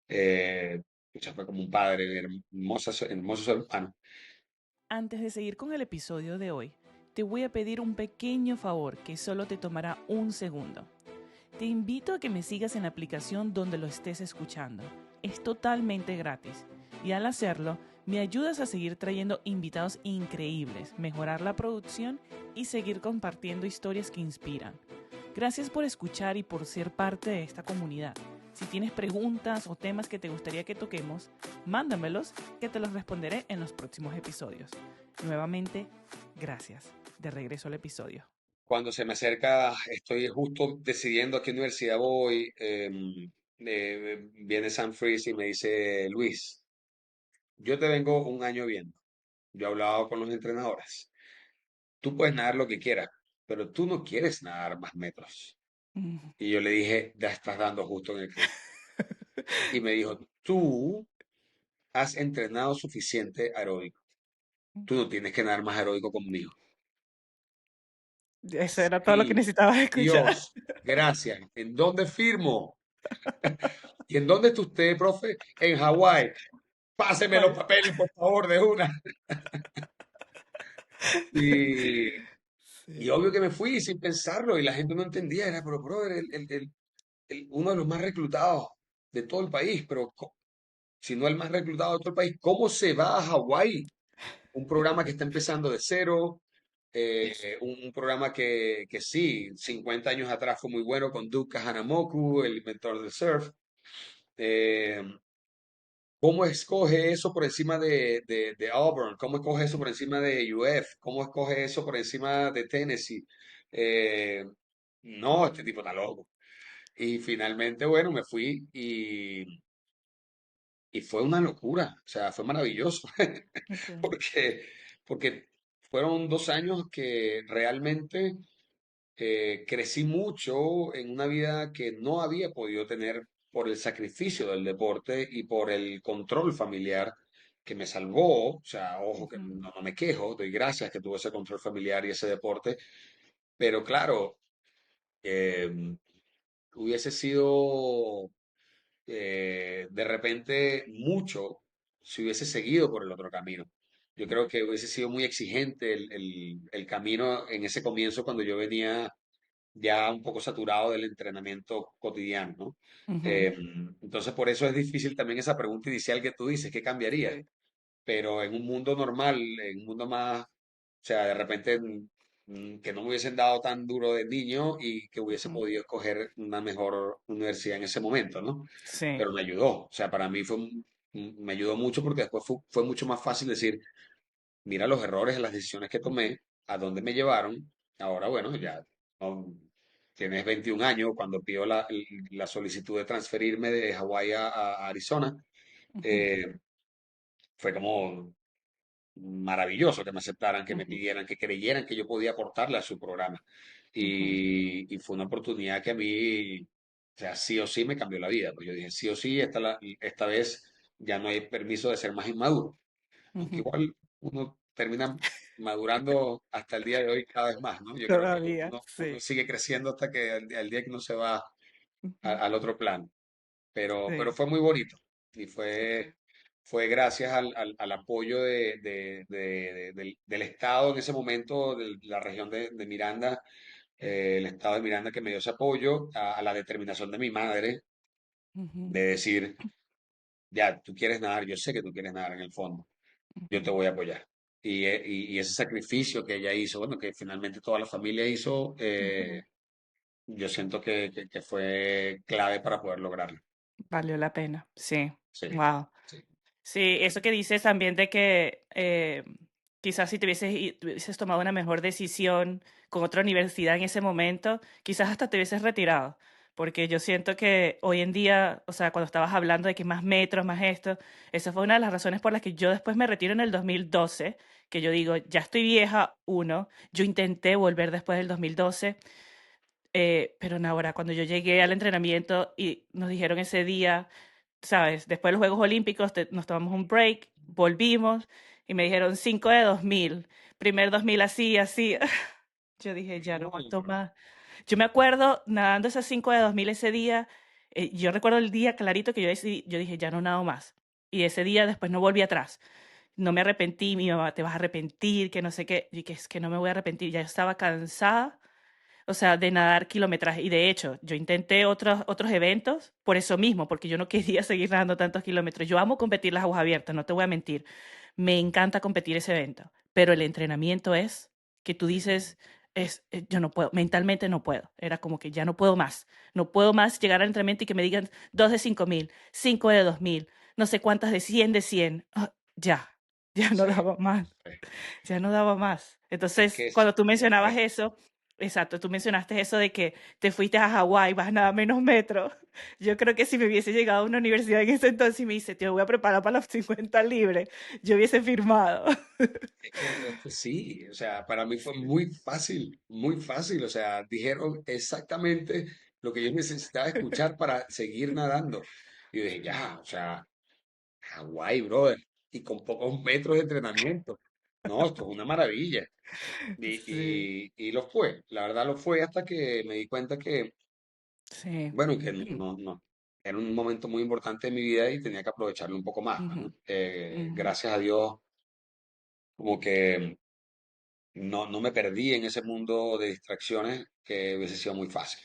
Eh, o sea, fue como un padre, hermoso, hermoso ser humano. Antes de seguir con el episodio de hoy, te voy a pedir un pequeño favor que solo te tomará un segundo. Te invito a que me sigas en la aplicación donde lo estés escuchando. Es totalmente gratis y al hacerlo me ayudas a seguir trayendo invitados increíbles, mejorar la producción y seguir compartiendo historias que inspiran. Gracias por escuchar y por ser parte de esta comunidad. Si tienes preguntas o temas que te gustaría que toquemos, mándamelos que te los responderé en los próximos episodios. Nuevamente, gracias. De regreso al episodio. Cuando se me acerca, estoy justo decidiendo a qué universidad voy. Viene Sam Freeze y me dice, Luis, yo te vengo un año viendo. Yo he hablado con los entrenadores. Tú puedes nadar lo que quieras, pero tú no quieres nadar más metros. Mm. Y yo le dije, ya estás dando justo en el clavo. Y me dijo, tú has entrenado suficiente aeróbico. Tú no tienes que nadar más aeróbico conmigo. Eso era todo lo que Sí, necesitabas escuchar. Dios, gracias. ¿En dónde firmo? ¿Y en dónde está usted, profe? En Hawái. Páseme los Ay, papeles, por favor, de una. Y, y sí. obvio que me fui sin pensarlo y la gente no entendía. Era, pero, brother, uno de los más reclutados de todo el país, pero si no el más reclutado de todo el país, ¿cómo se va a Hawái? Un programa que está empezando de cero, un programa que sí, 50 años atrás fue muy bueno con Duke Kahanamoku, el inventor del surf. Eh, ¿Cómo escoge eso por encima de Auburn? ¿Cómo escoge eso por encima de UF? ¿Cómo escoge eso por encima de Tennessee? Eh, no, este Ujú, tipo está loco. Y finalmente, bueno, me fui y fue una locura. O sea, fue maravilloso. ok, Porque, porque fueron 2 años que realmente crecí mucho en una vida que no había podido tener por el sacrificio del deporte y por el control familiar que me salvó. O sea, ojo, que ujú, no me quejo, doy gracias que tuve ese control familiar y ese deporte, pero claro, eh, hubiese sido de repente mucho si hubiese seguido por el otro camino. Yo creo que hubiese sido muy exigente el camino en ese comienzo cuando yo venía ya un poco saturado del entrenamiento cotidiano, ¿no? ujú, Eh, entonces, por eso es difícil también esa pregunta inicial que tú dices, ¿qué cambiaría? sí, Pero en un mundo normal, en un mundo más, o sea, de repente que no me hubiesen dado tan duro de niño y que hubiese ujú, podido escoger una mejor universidad en ese momento, ¿no? sí, Pero me ayudó, o sea, para mí me ayudó mucho porque después fue mucho más fácil decir, mira los errores, las decisiones que ujú, tomé, a donde me llevaron, ahora bueno, ya no, tienes 21 años, cuando pidió la solicitud de transferirme de Hawái a Arizona, Ujú, eh, fue como maravilloso que me aceptaran, que me ujú, pidieran, que creyeran que yo podía aportarle a su programa. ujú, Y fue una oportunidad que a mí, o sea, sí o sí me cambió la vida. Pues yo dije, sí o sí, esta vez ya no hay permiso de ser más inmaduro. Aunque ujú. igual uno termina madurando hasta el día de hoy cada vez más, ¿no? Yo creo que Todavía, uno sí. sigue creciendo hasta que el día que uno se va Ujú, al otro plano. Pero sí. fue muy bonito y Okay. fue gracias al apoyo del Estado en ese momento, de la región de Miranda, el Estado de Miranda que me dio ese apoyo, a la determinación de mi madre Ujú, de decir, ya, tú quieres nadar, yo sé que tú quieres nadar en el fondo, yo te ujú, voy a apoyar. Y ese sacrificio que ella hizo, bueno, que finalmente toda la familia hizo, ujú. yo siento que fue clave para poder lograrlo. Valió la pena, sí. Sí, Wow. sí. Sí, eso que dices también de que quizás si te hubieses tomado una mejor decisión con otra universidad en ese momento, quizás hasta te hubieses retirado. Porque yo siento que hoy en día, o sea, cuando estabas hablando de que más metros, más esto, esa fue una de las razones por las que yo después me retiro en el 2012, que yo digo, ya estoy vieja, uno, yo intenté volver después del 2012, pero ahora cuando yo llegué al entrenamiento y nos dijeron ese día, ¿sabes? Después de los Juegos Olímpicos nos tomamos un break, volvimos y me dijeron 5 de 2000, primer 2000 así, así. Yo dije, ya no Uy, aguanto más. Yo me acuerdo nadando esas 5 de 2000 ese día, yo recuerdo el día clarito que yo dije, ya no nado más. Y ese día después no volví atrás. No me arrepentí, mi mamá, te vas a arrepentir, que no sé qué. Y que es que no me voy a arrepentir, ya estaba cansada, o sea, de nadar kilometraje. Y de hecho, yo intenté otros eventos por eso mismo, porque yo no quería seguir nadando tantos kilómetros. Yo amo competir las aguas abiertas, no te voy a mentir. Me encanta competir ese evento, pero el entrenamiento es que tú dices, yo no puedo, mentalmente no puedo. Era como que ya no puedo más. No puedo más llegar al entrenamiento y que me digan 2 de 5000, 5 de 2000, no sé cuántas de 100 de 100. Ah, ya, ya no sí, daba más, sí. ya no daba más. Es Entonces, que es, cuando tú mencionabas es- eso, exacto, tú mencionaste eso de que te fuiste a Hawái, vas nada menos metros. Yo creo que si me hubiese llegado a una universidad en ese entonces y me dice, te voy a preparar para los 50 libres, yo hubiese firmado. es que sí, o sea, para mí fue muy fácil, o sea, dijeron exactamente lo que yo necesitaba escuchar para seguir nadando. Y yo dije, ya, o sea, Hawái, brother, y con pocos metros de entrenamiento. No, esto es una maravilla. Sí, Y lo fue, la verdad lo fue hasta que me di cuenta que, sí. bueno, que no, era un momento muy importante de mi vida y tenía que aprovecharlo un poco más, Ujú, ¿no? ujú. Gracias a Dios, como que no me perdí en ese mundo de distracciones que hubiese sido muy fácil.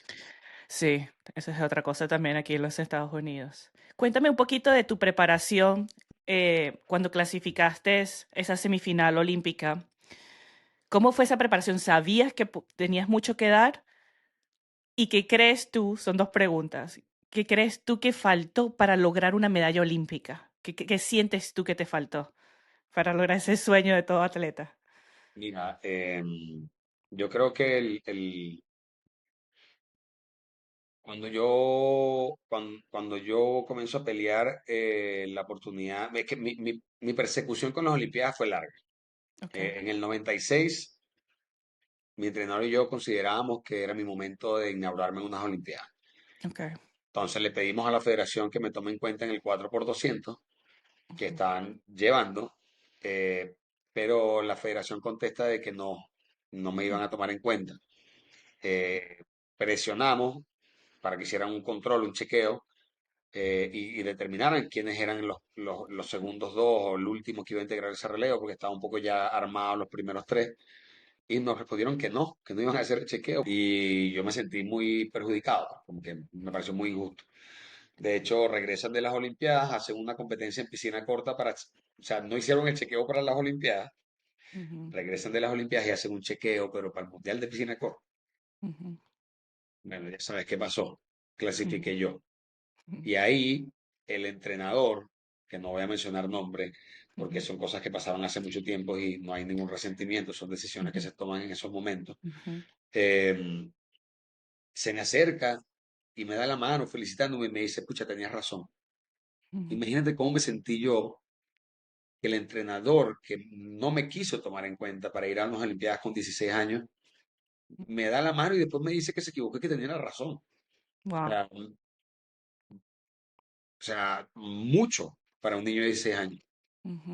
Sí, esa es otra cosa también aquí en los Estados Unidos. Cuéntame un poquito de tu preparación cuando clasificaste esa semifinal olímpica. ¿Cómo fue esa preparación? ¿Sabías que tenías mucho que dar? ¿Y qué crees tú? Son dos preguntas. ¿Qué crees tú que faltó para lograr una medalla olímpica? ¿Qué sientes tú que te faltó para lograr ese sueño de todo atleta? Mira, yo creo que cuando yo comienzo a pelear la oportunidad, es que mi persecución con las Olimpiadas fue larga. Okay, En el 96, mi entrenador y yo considerábamos que era mi momento de inaugurarme en unas Olimpiadas. okay. Entonces le pedimos a la federación que me tome en cuenta en el 4x200 que Ujú, estaban llevando, eh, pero la federación contesta de que no me iban a tomar en cuenta. Eh, Presionamos para que hicieran un control, un chequeo, y determinaran quiénes eran los segundos dos o el último que iba a integrar ese relevo, porque estaba un poco ya armados los primeros tres. Y nos respondieron que no iban a hacer el chequeo. Y yo me sentí muy perjudicado, como que me pareció muy injusto. De hecho, regresan de las Olimpiadas, hacen una competencia en piscina corta o sea, no hicieron el chequeo para las Olimpiadas, ujú, regresan de las Olimpiadas y hacen un chequeo, pero para el Mundial de Piscina Corta. ujú, Bueno, ya sabes qué pasó. ujú, Clasifiqué yo. ujú, Y ahí el entrenador, que no voy a mencionar nombre, porque ujú, son cosas que pasaron hace mucho tiempo y no hay ningún resentimiento, son decisiones que ujú, se toman en esos momentos. ujú, Em, Se me acerca y me da la mano felicitándome y me dice, pucha, tenías razón. ujú. Imagínate cómo me sentí yo, que el entrenador que no me quiso tomar en cuenta para ir a unas Olimpiadas con 16 años, me da la mano y después me dice que se equivocó y que tenía la razón. Wow. O sea, mucho para un niño de 16 años.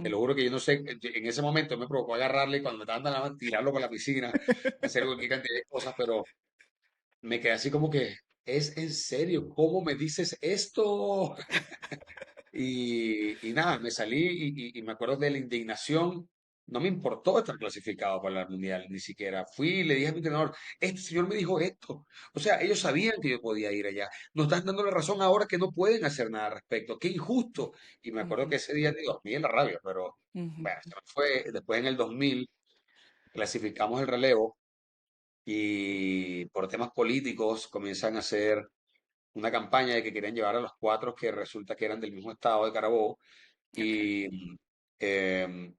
Te Ujú. lo juro que yo no sé, en ese momento me provocó agarrarle y cuando me estaban dando la mano, tirarlo por la piscina, hacer cualquier cantidad de cosas, pero me quedé así como que, ¿es en serio? ¿Cómo me dices esto? Y nada, me salí y me acuerdo de la indignación. No me importó estar clasificado para el Mundial, ni siquiera. Fui y le dije a mi entrenador, este señor me dijo esto. O sea, ellos sabían que yo podía ir allá. Nos están dando la razón ahora que no pueden hacer nada al respecto. Qué injusto. Y me acuerdo Ujú, que ese día, digo, me dio la rabia, pero ujú, bueno, se me fue. Después en el 2000 clasificamos el relevo y por temas políticos comienzan a hacer una campaña de que querían llevar a los cuatro que resulta que eran del mismo estado de Carabobo ok. y em,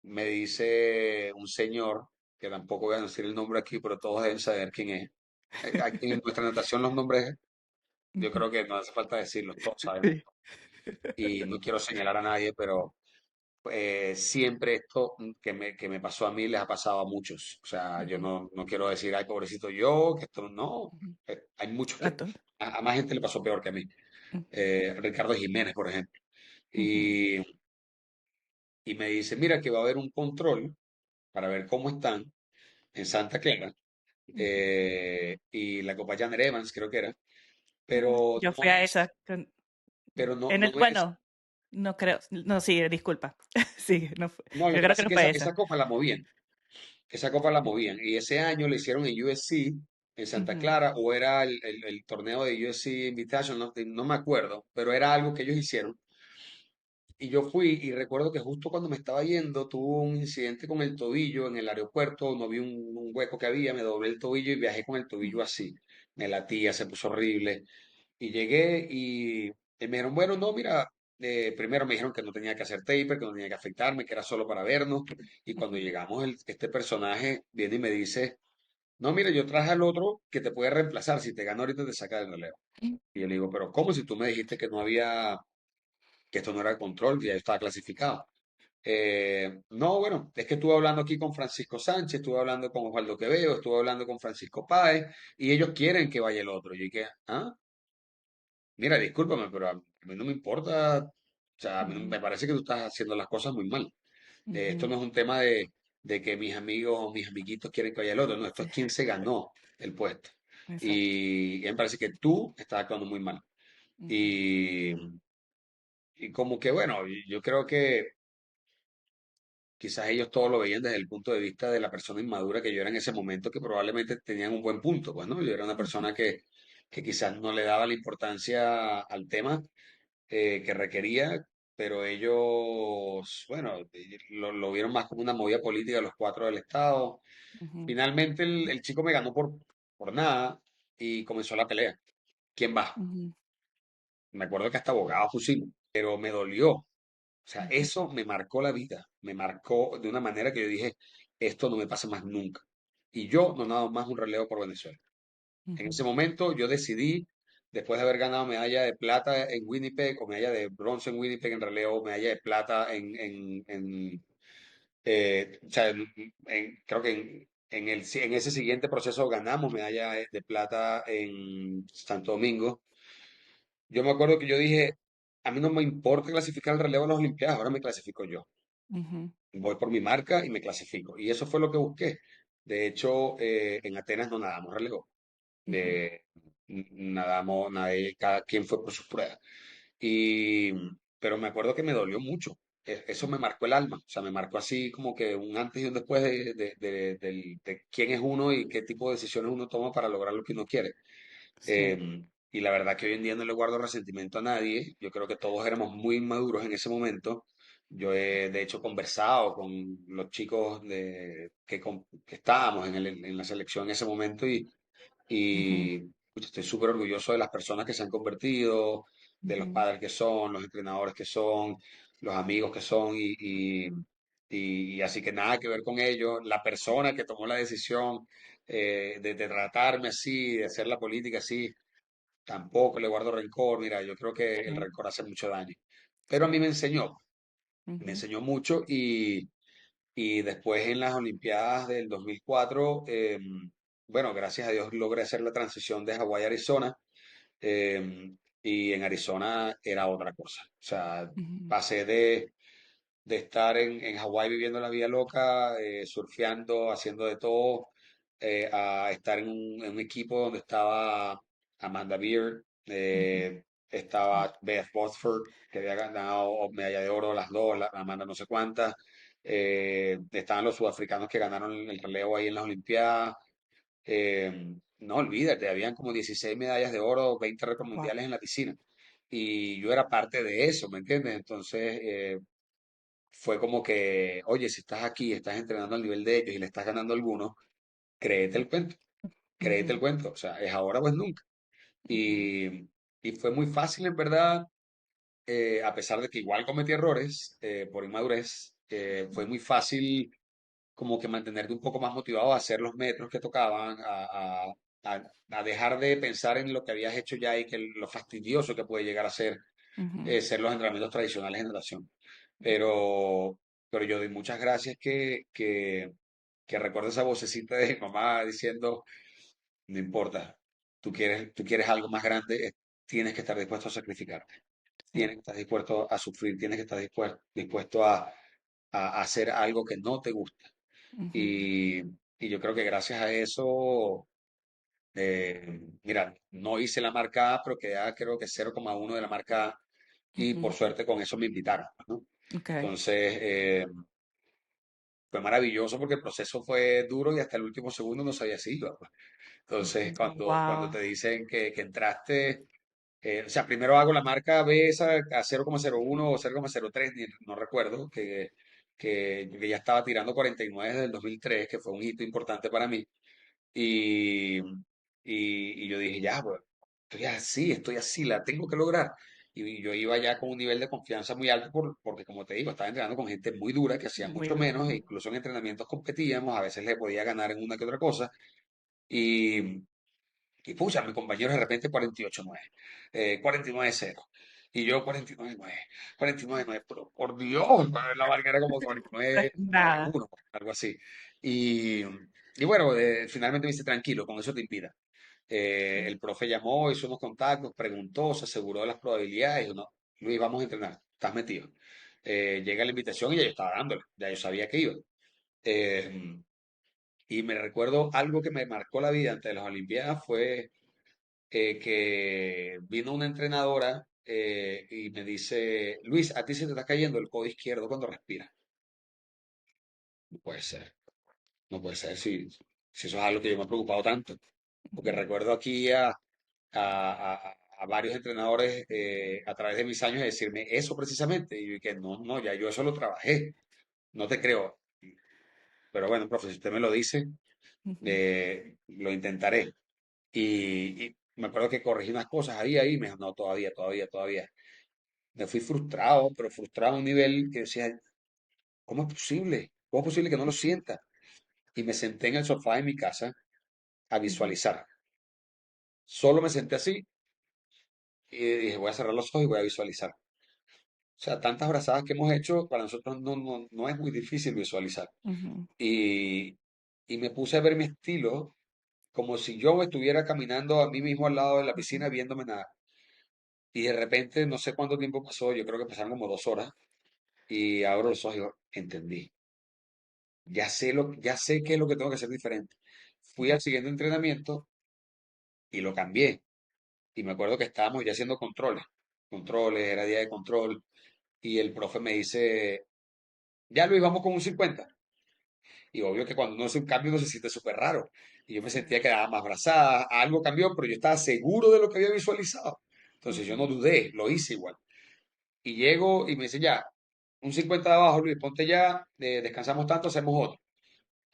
me dice un señor, que tampoco voy a decir el nombre aquí, pero todos deben saber quién es. Aquí en nuestra natación los nombres, yo Ujú. creo que no hace falta decirlos, todos sabemos. Sí. Y no quiero señalar a nadie, pero siempre esto que me pasó a mí les ha pasado a muchos. O sea, yo Ujú, no quiero decir, ay, pobrecito yo, que esto no. ujú. Hay muchos A que todos. a más gente le pasó peor que a mí. Ricardo Jiménez, por ejemplo. Ujú, Y, y me dice, mira que va a haber un control para ver cómo están en Santa Clara ujú. y la Copa Janner Evans creo que era, pero Yo fui a esa. En el, no es, bueno, no creo. No, sí, disculpa. Sí, no fue. no, lo Yo que creo que pasa es no que fue esa. esa copa la movían, esa copa la movían y ese año le hicieron en USC en Santa Ujú, Clara o era el torneo de USC Invitation, no me acuerdo, pero era algo que ellos hicieron. Y yo fui y recuerdo que justo cuando me estaba yendo tuve un incidente con el tobillo en el aeropuerto, no vi un hueco que había, me doblé el tobillo y viajé con el tobillo así. Me latía, se puso horrible. Y llegué y me dijeron, bueno, no, mira, primero me dijeron que no tenía que hacer taper, que no tenía que afectarme, que era solo para vernos. Y cuando ujú, llegamos, este personaje viene y me dice, no, mira, yo traje al otro que te puede reemplazar, si te gano ahorita te saca del relevo. Y yo le digo, pero ¿cómo si tú me dijiste que no había, que esto no era control, que ya estaba clasificado? No, bueno, es que estuve hablando aquí con Francisco Sánchez, estuve hablando con Osvaldo Quevedo, estuve hablando con Francisco Páez y ellos quieren que vaya el otro. Y yo dije, ah, mira, discúlpame, pero a mí no me importa, o sea, a mí ujú, me parece que tú estás haciendo las cosas muy mal. Esto ujú. no es un tema de que mis amigos o mis amiguitos quieren que vaya el otro, no, esto Sí, es quién se ganó el puesto. exacto. Y me parece que tú estás actuando muy mal. Ujú, Y, y como que, bueno, yo creo que quizás ellos todo lo veían desde el punto de vista de la persona inmadura que yo era en ese momento, que probablemente tenían un buen punto, pues, ¿no? Yo era una ujú, persona que quizás no le daba la importancia al tema que requería, pero ellos, bueno, lo vieron más como una movida política de los cuatro del Estado. ujú, Finalmente el chico me ganó por nada y comenzó la pelea. ¿Quién va? ujú, Me acuerdo que hasta abogado pusimos, pero me dolió. O sea, ujú, eso me marcó la vida, me marcó de una manera que yo dije, esto no me pasa más nunca. Y yo no nado más un relevo por Venezuela. En ujú, ese momento yo decidí, después de haber ganado medalla de plata en Winnipeg o medalla de bronce en Winnipeg en relevo, medalla de plata o sea, creo que en ese siguiente proceso ganamos medalla de plata en Santo Domingo. Yo me acuerdo que yo dije, a mí no me importa clasificar el relevo a las Olimpiadas, ahora me clasifico yo. ujú, Voy por mi marca y me clasifico. Y eso fue lo que busqué. De hecho, en Atenas no nadamos relevo. ujú, Nadamos, cada quien fue por sus pruebas. Y, pero me acuerdo que me dolió mucho. Eso me ujú. marcó el alma. O sea, me marcó así como que un antes y un después de quién es uno y qué tipo de decisiones uno toma para lograr lo que uno quiere. Sí. Y la verdad que hoy en día no le guardo resentimiento a nadie. Yo creo que todos éramos muy maduros en ese momento. Yo he, de hecho, conversado con los chicos que estábamos en la selección en ese momento Ujú, y pues, estoy súper orgulloso de las personas que se han convertido, de los ujú, padres que son, los entrenadores que son. los amigos que son y así que nada que ver con ellos. La persona que tomó la decisión de tratarme así, de hacer la política así, tampoco le guardo rencor. Mira, yo creo que el Sí, rencor hace mucho daño. Pero a mí sí. me Ujú, enseñó mucho y después en las Olimpiadas del 2004, bueno, gracias a Dios logré hacer la transición de Hawái a Arizona. Y en Arizona era otra cosa. O sea, ujú, pasé de estar en Hawái viviendo la vida loca, surfeando, haciendo de todo, a estar en un equipo donde estaba Amanda Beard, ujú. Sí, estaba Beth Bosford, que había ganado medalla de oro las dos, Amanda no sé cuántas. Estaban los sudafricanos que ganaron el relevo ahí en las Olimpiadas. No, olvídate, habían como 16 medallas de oro, 20 récords wow. mundiales en la piscina. Y yo era parte de eso, ¿me entiendes? Entonces, fue como que, oye, si estás aquí, estás entrenando al nivel de ellos y le estás ganando a algunos, créete el cuento, créete el Ujú, cuento. O sea, es ahora o es nunca. ujú, Y, y fue muy fácil, en verdad, a pesar de que igual cometí errores por inmadurez, fue muy fácil como que mantenerte un poco más motivado a hacer los metros que tocaban, a dejar de pensar en lo que habías hecho ya y que lo fastidioso que puede llegar a ser ujú, ser los entrenamientos tradicionales en natación. Pero, pero yo doy muchas gracias que recuerdo esa vocecita de mi mamá diciendo, no importa, tú quieres algo más grande, tienes que estar dispuesto a sacrificarte, sí, tienes que estar dispuesto a sufrir, tienes que estar dispuesto a hacer algo que no te gusta. ujú, Y yo creo que gracias a eso, mira, no hice la marca A, pero quedaba creo que 0,1 de la marca A y por ujú. suerte con eso me invitaron, ¿no? Ok. Entonces, fue maravilloso porque el proceso fue duro y hasta el último segundo no sabía si iba, pues. Entonces, cuando Wow. te dicen que entraste, o sea, primero hago la marca B esa a 0,01 o 0,03, no recuerdo, que ya estaba tirando 49 desde el 2003, que fue un hito importante para mí. Y, y yo dije, ya, pues, estoy así, la tengo que lograr. Y yo iba ya con un nivel de confianza muy alto porque, como te digo, estaba entrenando con gente muy dura que hacía Muy mucho duro. menos e incluso en entrenamientos competíamos, a veces le podía ganar en una que otra cosa. Y, y pucha, mi compañero de repente 48-9, 49-0. Y yo 49-9, 49-9, pero por Dios, la marca era como Es 49-1, nada. algo así. Y, y bueno, finalmente me dice, tranquilo, con eso te inspira. El profe llamó, hizo unos contactos, preguntó, se aseguró de las probabilidades y dijo, no, Luis, vamos a entrenar, estás metido. Llega la invitación y ya yo estaba dándole, ya yo sabía que iba. Eh, y me recuerdo algo que me marcó la vida ante las Olimpiadas fue que vino una entrenadora y me dice, Luis, a ti se te está cayendo el codo izquierdo cuando respiras. No puede ser, no puede ser si eso es algo que yo me he preocupado tanto. Porque Ujú, recuerdo aquí a varios entrenadores a través de mis años decirme eso precisamente. Y yo que no, no, ya yo eso lo trabajé, no te creo. Pero bueno, profe, si usted me lo dice, ujú, lo intentaré. Y me acuerdo que corregí unas cosas ahí, me dijo, no, todavía. Me fui frustrado, pero frustrado a un nivel que decía, ¿cómo es posible? ¿Cómo es posible que no lo ujú, sienta? Y me senté en el sofá de mi casa a ujú, visualizar. Solo me senté así y dije, voy a cerrar los ojos y voy a visualizar. O sea, tantas brazadas que hemos hecho, para nosotros no es muy difícil visualizar. ujú, Y, y me puse a ver mi estilo como si yo estuviera caminando a mí mismo al lado de la ujú, piscina viéndome nada. Y de repente, no sé cuánto tiempo pasó, yo creo que pasaron como 2 horas, y abro los ojos y digo, entendí. Ya sé qué es lo que tengo que hacer diferente. Fui al siguiente entrenamiento y lo cambié. Y me acuerdo que estábamos ya haciendo controles, era día de control. Y el profe me dice, ya Luis, vamos con un 50. Y obvio que cuando uno hace un cambio uno se siente súper raro. Y yo me sí, sentía que daba más brazada, algo cambió, pero yo estaba seguro de lo que había visualizado. Entonces yo no ujú, dudé, lo hice igual. Y llego y me dice, ya, un 50 de abajo, Luis, ponte ya, descansamos tanto, hacemos otro.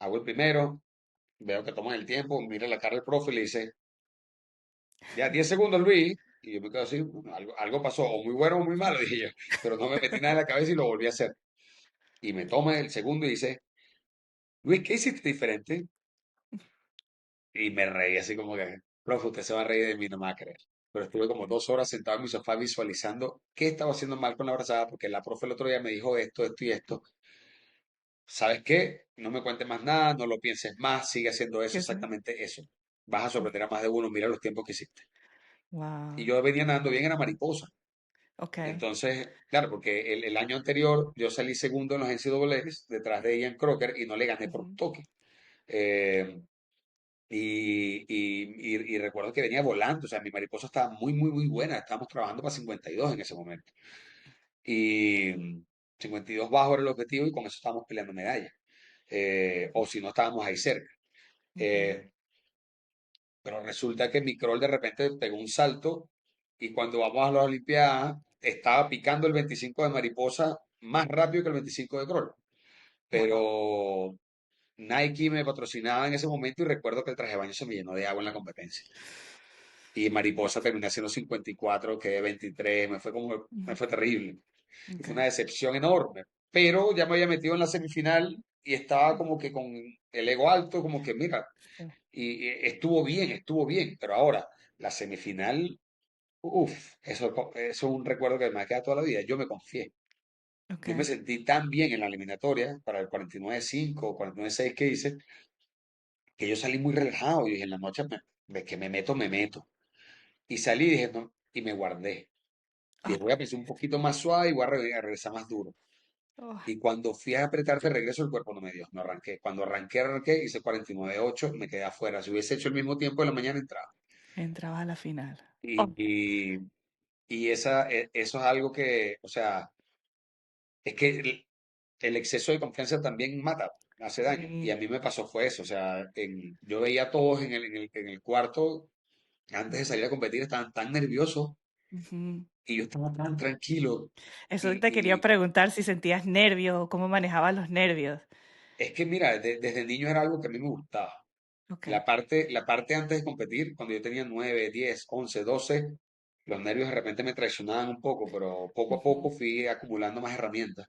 Hago el primero, veo que toman el tiempo, mira la cara del profe y le dice, ya, 10 segundos, Luis. Y yo me quedo así, "Bueno, algo pasó, o muy bueno o muy malo", dije yo, pero no me metí nada en la cabeza y lo volví a hacer. Y me toma el segundo y dice, Luis, ¿qué hiciste diferente? Y me reí así como que, profe, usted se va a reír de mí, no me va a creer. Pero estuve como 2 horas sentado en mi sofá visualizando qué estaba haciendo mal con la brazada, porque la profe el otro día me dijo esto, esto y esto. ¿Sabes qué? No me cuentes más nada, no lo pienses más, sigue haciendo eso, ¿Qué sé? exactamente eso. Vas a sorprender a más de uno, mira los tiempos que hiciste. Y Wow. yo venía nadando bien en la mariposa. Ok. Entonces, claro, porque el año anterior yo salí segundo en los NCAAs detrás de Ian Crocker y no le gané por un Ujú. toque. Eh, y recuerdo que venía volando, o sea, mi mariposa estaba muy, muy, muy buena. Estábamos trabajando para 52 en ese momento. Y 52 bajo era el objetivo y con eso estábamos peleando medallas. O si no, estábamos ahí cerca. Ujú. Eh, pero resulta que mi crawl de repente pegó un salto y cuando vamos a las Olimpiadas estaba picando el 25 de mariposa más rápido que el 25 de crawl. Wow. Pero Nike me patrocinaba en ese momento y recuerdo que el traje de baño se me llenó de agua en la competencia. Y mariposa terminé haciendo 54, quedé 23, me Ujú. fue terrible. Y Ok. fue una decepción enorme. Pero ya me había metido en la semifinal y estaba como que con el ego alto, como que mira, Sí. y estuvo bien, pero ahora la semifinal, uff, eso es un recuerdo que me queda toda la vida. Yo me confié. Yo me Ok. sentí tan bien en la eliminatoria para el 49-5 o 49-6 que hice, que yo salí muy relajado y dije, en la noche de que me meto, me meto. Y salí y dije, no, y me guardé. Y Ah, dije, voy a pensar un poquito más suave y voy a regresar más duro. oh, Y cuando fui a apretar de regreso, el cuerpo no me dio, no arranqué. Cuando arranqué, hice 49-8, me quedé afuera. Si hubiese hecho el mismo tiempo de la mañana, entraba. entraba a la final. Oh, Y, y, eso es algo que, o sea, es que el exceso de confianza también mata, hace daño. Y a sí. mí me pasó fue eso, o sea, yo veía a todos en el cuarto, antes de Ujú. salir a competir, estaban tan nerviosos Ujú. y yo estaba tan tranquilo. Eso te quería Y preguntar si sentías nervios o cómo manejabas los nervios. es que, mira, desde niño era algo que a mí me gustaba. Ok. La parte antes de competir, cuando yo tenía 9, 10, 11, 12, los nervios de repente me traicionaban un poco, pero poco a Ujú. poco fui acumulando más herramientas.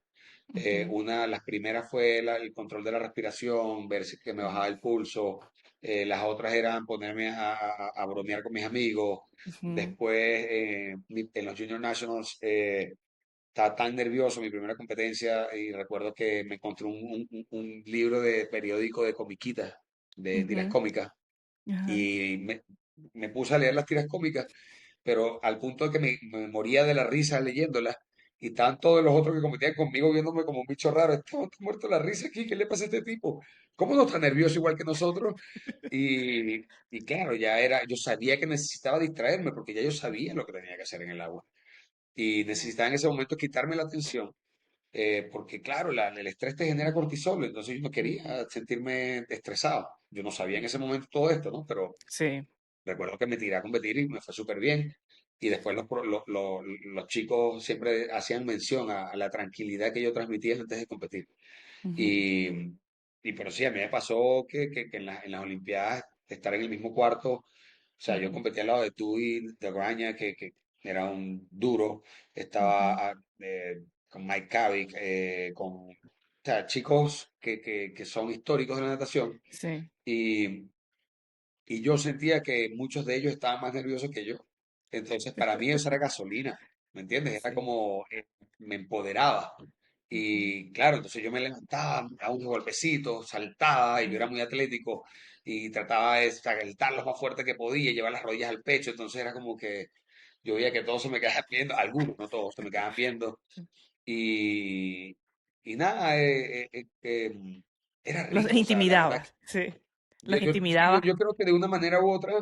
Ujú. Las primeras fue el control de la respiración, ver si que me bajaba el pulso. Las otras eran ponerme a bromear con mis amigos. Ujú. Después, en los Junior Nationals, estaba tan nervioso mi primera competencia y recuerdo que me encontré un libro de periódico de comiquitas, de tiras Ujú. cómicas, Ajá. y me puse a leer las tiras cómicas, pero al punto de que me moría de la risa leyéndolas. Y estaban todos los otros que competían conmigo viéndome como un bicho raro. Estaba muerto de la risa aquí. ¿Qué le pasa a este tipo? ¿Cómo no está nervioso igual que nosotros? Y claro, yo sabía que necesitaba distraerme porque ya yo sabía Ujú. lo que tenía que hacer en el agua. Y Sí. necesitaba en ese momento quitarme la atención, porque claro, el estrés te genera cortisol, entonces yo no Ujú. quería sentirme estresado. Yo no sabía en ese Ujú. momento todo esto, ¿no? Pero Sí. recuerdo que me tiré a competir y me fue súper bien. Y después los chicos siempre hacían mención a la tranquilidad que yo transmitía antes de competir. Ujú. Y, pero sí, a mí me pasó que en las Olimpiadas estar en el mismo cuarto, o sea, yo Ujú. competí al lado de tú y de Graña, que era un duro. Ujú. Estaba con Mike Cavic, o sea, chicos que son históricos de la natación. Sí. Y, y yo sentía que muchos de ellos estaban más nerviosos que yo. Entonces, para mí eso era gasolina, ¿me entiendes? Era Sí. como, me empoderaba. Ujú. Y claro, entonces yo me levantaba, me daba unos golpecitos, saltaba, y yo era Ujú. muy atlético, y trataba de saltar lo más fuerte que podía, llevar las rodillas al pecho. Entonces era como que yo veía que todos se me quedaban viendo, algunos, no todos, se me quedaban viendo. Y, y nada, era Los rico, o sea, la verdad. intimidabas, sí. Los Sí, yo, intimidabas. yo creo que de una manera u otra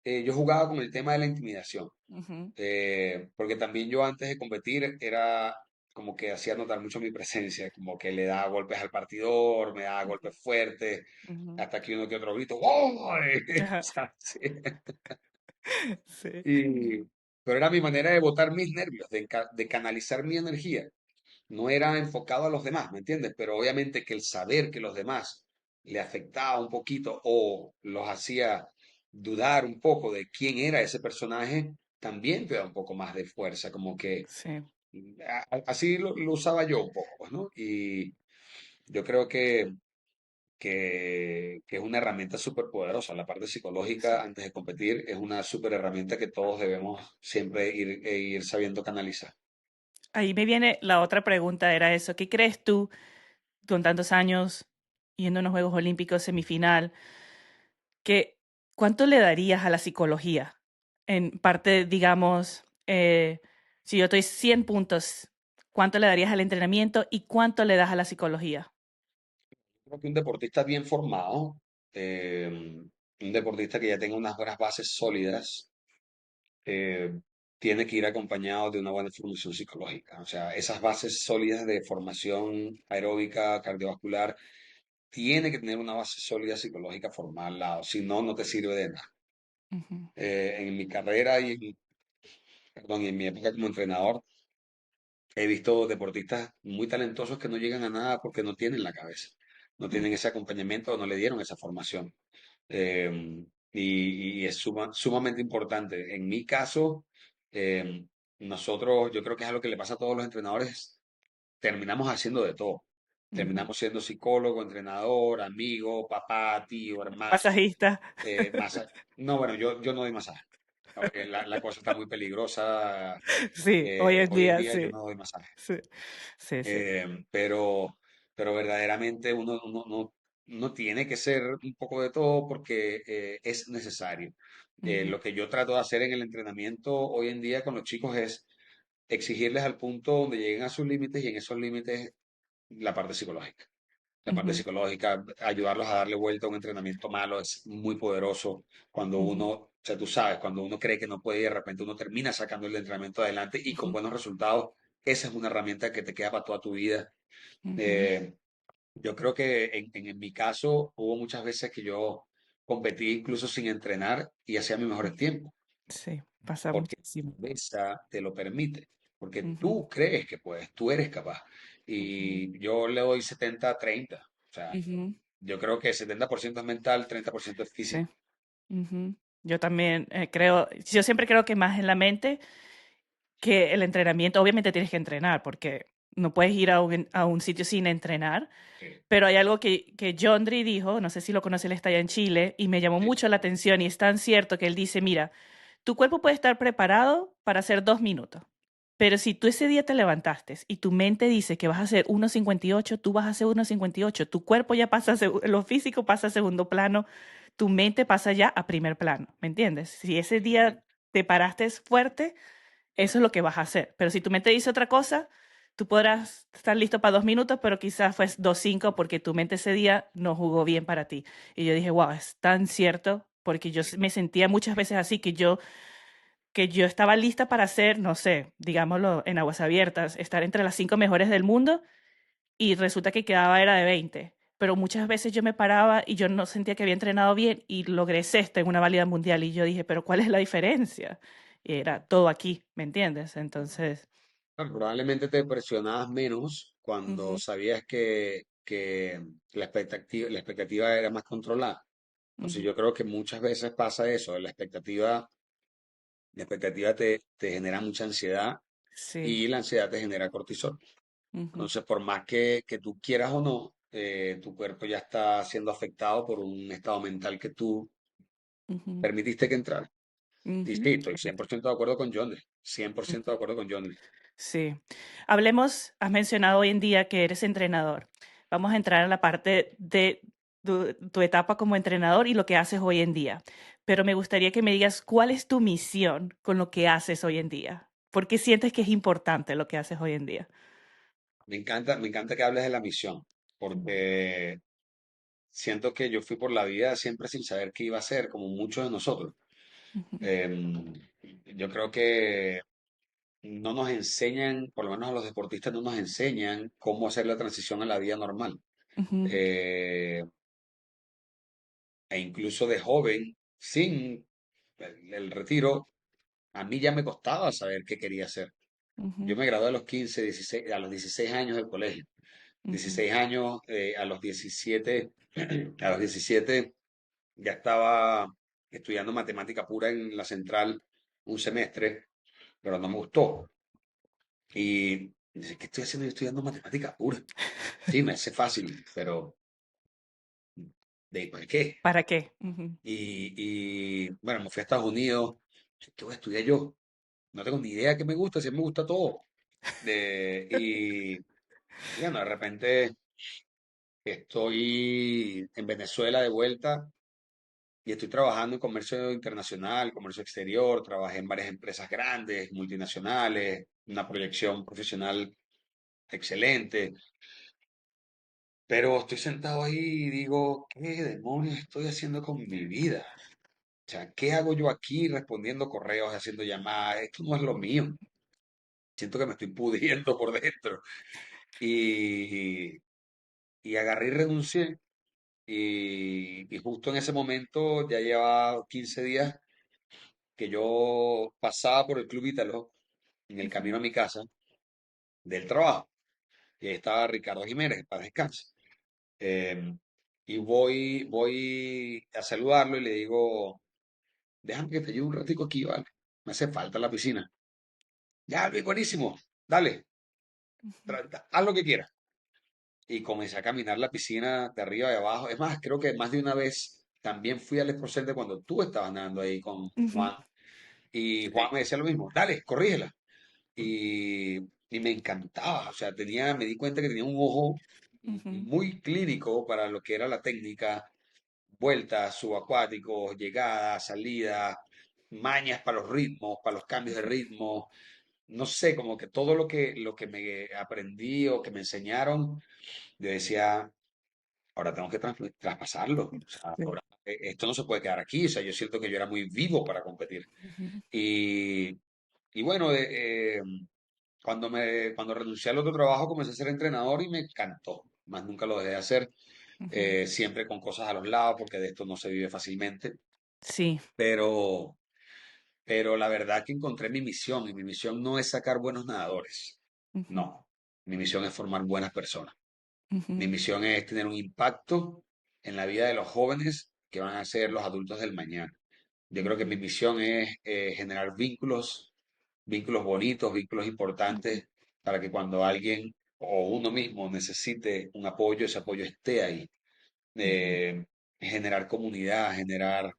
yo jugaba con el tema de la intimidación, Ujú. porque también yo antes de competir era como que hacía notar mucho mi presencia, como que le daba golpes al partidor, me daba Ujú. golpes fuertes, Ujú. hasta que uno que otro grito, ¡Gol! Ajá. ¿Sabes? Sí. Y, pero era mi manera de botar mis nervios, de canalizar mi energía. No era enfocado a los demás, ¿me entiendes? Pero obviamente que el saber que los demás le afectaba un poquito o los hacía dudar un poco de quién era ese personaje, también te da un poco más de fuerza, como que Sí. así lo usaba yo un poco, pues, ¿no? Y yo creo que es una herramienta súper poderosa. La parte Sí. psicológica antes de competir es una súper herramienta que todos debemos siempre ir sabiendo canalizar. Ahí me viene la otra pregunta, era eso. ¿Qué crees tú, con tantos años yendo a unos Juegos Olímpicos semifinal, que cuánto le darías a la psicología? En parte, digamos, si yo estoy 100 puntos, ¿cuánto le darías al entrenamiento y cuánto le das a la psicología? Creo que un deportista bien formado, un deportista que ya tenga unas buenas bases sólidas, eh, tiene que ir acompañado de una buena formación psicológica. O sea, esas bases sólidas de formación aeróbica, cardiovascular, tiene que tener una base sólida psicológica formada al lado. Si no, no te sirve de nada. Ujú, En mi carrera perdón, y en mi época como entrenador, he visto deportistas muy talentosos que no llegan a nada porque no tienen la cabeza, no ujú, tienen ese acompañamiento o no le dieron esa formación. Y es sumamente importante. En mi caso, nosotros, yo creo que es algo que le pasa a todos los entrenadores, terminamos haciendo de todo. ujú. Terminamos siendo psicólogo, entrenador, amigo, papá, tío, hermano, Masajista. masa. No, bueno, yo no doy masaje. La cosa está muy peligrosa. Sí, hoy en Hoy en día, día yo sí. no doy masaje. Sí, sí, sí. Eh, pero, pero verdaderamente uno no tiene que ser un poco de todo porque es necesario. Ujú, Lo que yo trato de hacer en el entrenamiento hoy en día con los chicos es exigirles al punto donde lleguen a sus límites y en esos límites la parte psicológica. La parte ujú, psicológica, ayudarlos a darle vuelta a un entrenamiento malo es muy poderoso cuando ujú, uno, o sea, tú sabes, cuando uno cree que no puede y de repente uno termina sacando el entrenamiento adelante y con ujú, buenos resultados. Esa es una herramienta que te queda para toda tu vida. ujú. Eh, yo creo que en mi caso hubo muchas veces que yo competí incluso sin entrenar y hacía mis mejores tiempos, Sí, pasa porque muchísimo. la cabeza te lo permite, porque Ujú, tú crees que puedes, tú eres capaz. ujú, Y yo le doy 70-30, o sea, ujú. yo creo que 70% es mental, 30% es Sí. físico. Ujú. Yo también creo, yo siempre creo que más en la mente que el entrenamiento. Obviamente tienes que entrenar porque no puedes ir a un sitio sin entrenar, Sí, pero hay algo que Jondry dijo, no sé si lo conoce, él está allá en Chile, y me llamó sí, mucho la atención y es tan cierto que él dice, mira, tu cuerpo puede estar preparado para hacer 2 minutos, pero si tú ese día te levantaste y tu mente dice que vas a hacer 1,58, tú vas a hacer 1,58. Tu cuerpo ya pasa, lo físico pasa a segundo plano, tu mente pasa ya a primer plano, ¿me entiendes? Si ese sí. día te paraste fuerte, eso es lo que vas a hacer. Pero si tu mente dice otra cosa, tú podrás estar listo para 2 minutos, pero quizás fue 2,5 porque tu mente ese día no jugó bien para ti. Y yo dije, wow, es tan cierto, porque yo me sentía muchas veces así, que yo estaba lista para hacer, no sé, digámoslo en aguas abiertas, estar entre las 5 mejores del mundo y resulta que quedaba era de 20. Pero muchas veces yo me paraba y yo no sentía que había entrenado bien y logré sexta en una válida mundial y yo dije, pero ¿cuál es la diferencia? Y era todo aquí, ¿me entiendes? Entonces, Bueno, probablemente te presionabas menos cuando ujú, sabías que la expectativa era más controlada. Entonces ujú, yo creo que muchas veces pasa eso, la expectativa te genera mucha ansiedad sí, y la ansiedad te genera cortisol. ujú, Entonces, por más que tú quieras o no, tu cuerpo ya está siendo afectado por un estado mental que tú ujú, permitiste que entrara. Y ujú, sí, estoy correcto. 100% de acuerdo con Johnny, 100% Ujú, de acuerdo con Johnny. sí. Hablemos, has mencionado hoy en día que eres entrenador. Vamos a entrar en la parte de tu etapa como entrenador y lo que haces hoy en día. Pero me gustaría que me digas cuál es tu misión con lo que haces hoy en día. ¿Por qué sientes que es importante lo que haces hoy en día? Me encanta que hables de la misión, Ujú, porque siento que yo fui por la vida siempre sin saber qué iba a hacer, como muchos de nosotros. ujú, Em, yo creo que no nos enseñan, por lo menos a los deportistas, no nos enseñan cómo hacer la transición a la vida normal. ujú, Eh, e incluso de joven, sin el retiro, a mí ya me costaba saber qué quería hacer. Yo ujú, me gradué a los 15, 16, a los 16 años del colegio. ujú, 16 años, a los 17 ya estaba estudiando matemática pura en la central un semestre, pero no me gustó. Y dice, ¿qué estoy haciendo? Yo estoy dando matemática pura. Sí, me hace fácil, pero ¿de ahí para qué? ¿Para qué? Ujú, Bueno, me fui a Estados Unidos. ¿Qué voy a estudiar yo? No tengo ni idea de qué me gusta, si me gusta todo. Y bueno, de repente estoy en Venezuela de vuelta y estoy trabajando en comercio internacional, comercio exterior. Trabajé en varias empresas grandes, multinacionales, una proyección profesional excelente. Pero estoy sentado ahí y digo, ¿qué demonios estoy haciendo con mi vida? O sea, ¿qué hago yo aquí respondiendo correos, haciendo llamadas? Esto no es lo mío. Siento que me estoy pudriendo por dentro. Y, y agarré y renuncié. Y justo en ese momento, ya llevaba 15 días que yo pasaba por el Club Ítalo en el ujú, camino a mi casa del trabajo. Y ahí estaba Ricardo Jiménez, para descanso. Eh, y voy a saludarlo y le digo, déjame que te ayude un ratico aquí, ¿vale? Me hace falta la piscina. Ya, Luis, buenísimo. Dale, haz lo que quieras. Y comencé a caminar la piscina de arriba y abajo. Es más, creo que más de una vez también fui al Esprocel cuando tú estabas nadando ahí con ujú. Juan. Y Juan Sí. me decía lo mismo, dale, corrígela. Y, y me encantaba, o sea, me di cuenta que tenía un ojo Ujú, muy clínico para lo que era la técnica, vueltas, subacuáticos, llegadas, salidas, mañas para los ritmos, para los cambios de ujú. ritmo. No sé, como que todo lo que me aprendí o que me enseñaron, yo decía, ahora tengo que traspasarlo. O sea, Sí. ahora, esto no se puede quedar aquí. O sea, yo siento que yo era muy vivo para competir. Ujú, Y, y bueno, cuando renuncié al otro trabajo comencé a ser entrenador y me encantó. Más nunca lo dejé de hacer. ujú. Siempre con cosas a los lados porque de esto no se vive fácilmente. Sí. Pero, pero la verdad que encontré mi misión y mi misión no es sacar buenos nadadores. Ujú, No, mi misión es formar buenas personas. Mi ujú, misión es tener un impacto en la vida de los jóvenes que van a ser los adultos del mañana. Yo creo que mi ujú, misión es generar vínculos, vínculos bonitos, vínculos ujú, importantes, para que cuando alguien o uno mismo necesite un apoyo, ese apoyo esté ahí. ujú, Eh, Generar comunidad, generar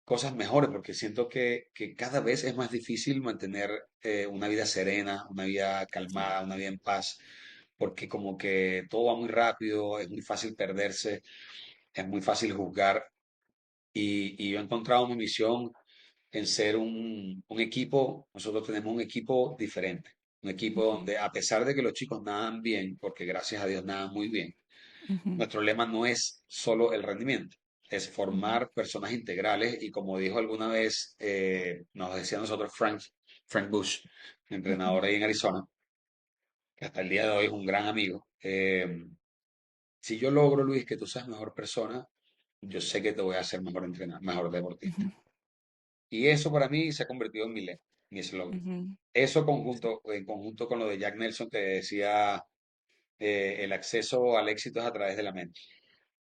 cosas mejores, porque siento que cada vez es más difícil mantener una vida serena, una vida sí. calmada, una vida en paz, porque como que todo va muy rápido, es muy fácil perderse, es muy fácil juzgar. Y yo he encontrado mi misión en ser un equipo. Nosotros tenemos un equipo diferente, un equipo Ujú, donde a pesar de que los chicos nadan bien, porque gracias a Dios nadan muy bien, ujú, nuestro lema no es solo el rendimiento, es ujú, formar personas integrales y como dijo alguna vez, nos decía a nosotros Frank Bush, ujú, entrenador ahí en Arizona, que hasta el día de hoy es un gran amigo. Si yo logro, Luis, que tú seas mejor persona, yo sé que te voy a hacer mejor entrenador, mejor deportista. ujú, Y eso para mí se ha convertido en mi lema, mi eslogan. ujú, Eso en conjunto con lo de Jack Nelson que decía, el acceso al éxito es a través de la mente.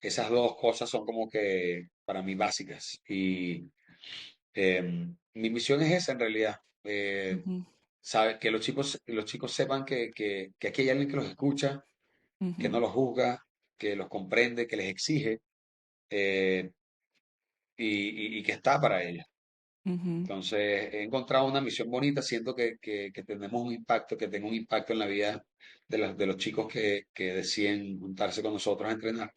Esas dos cosas son como que para mí básicas. Y mi misión es esa en realidad. ujú, Que los chicos sepan que aquí hay alguien que los escucha, que ujú, no los juzga, que los comprende, que les exige, eh, y que está para ellos. ujú, Entonces, he encontrado una misión bonita, siento que tenemos un impacto, que tengo un impacto en la vida de los chicos que deciden juntarse con nosotros a entrenar,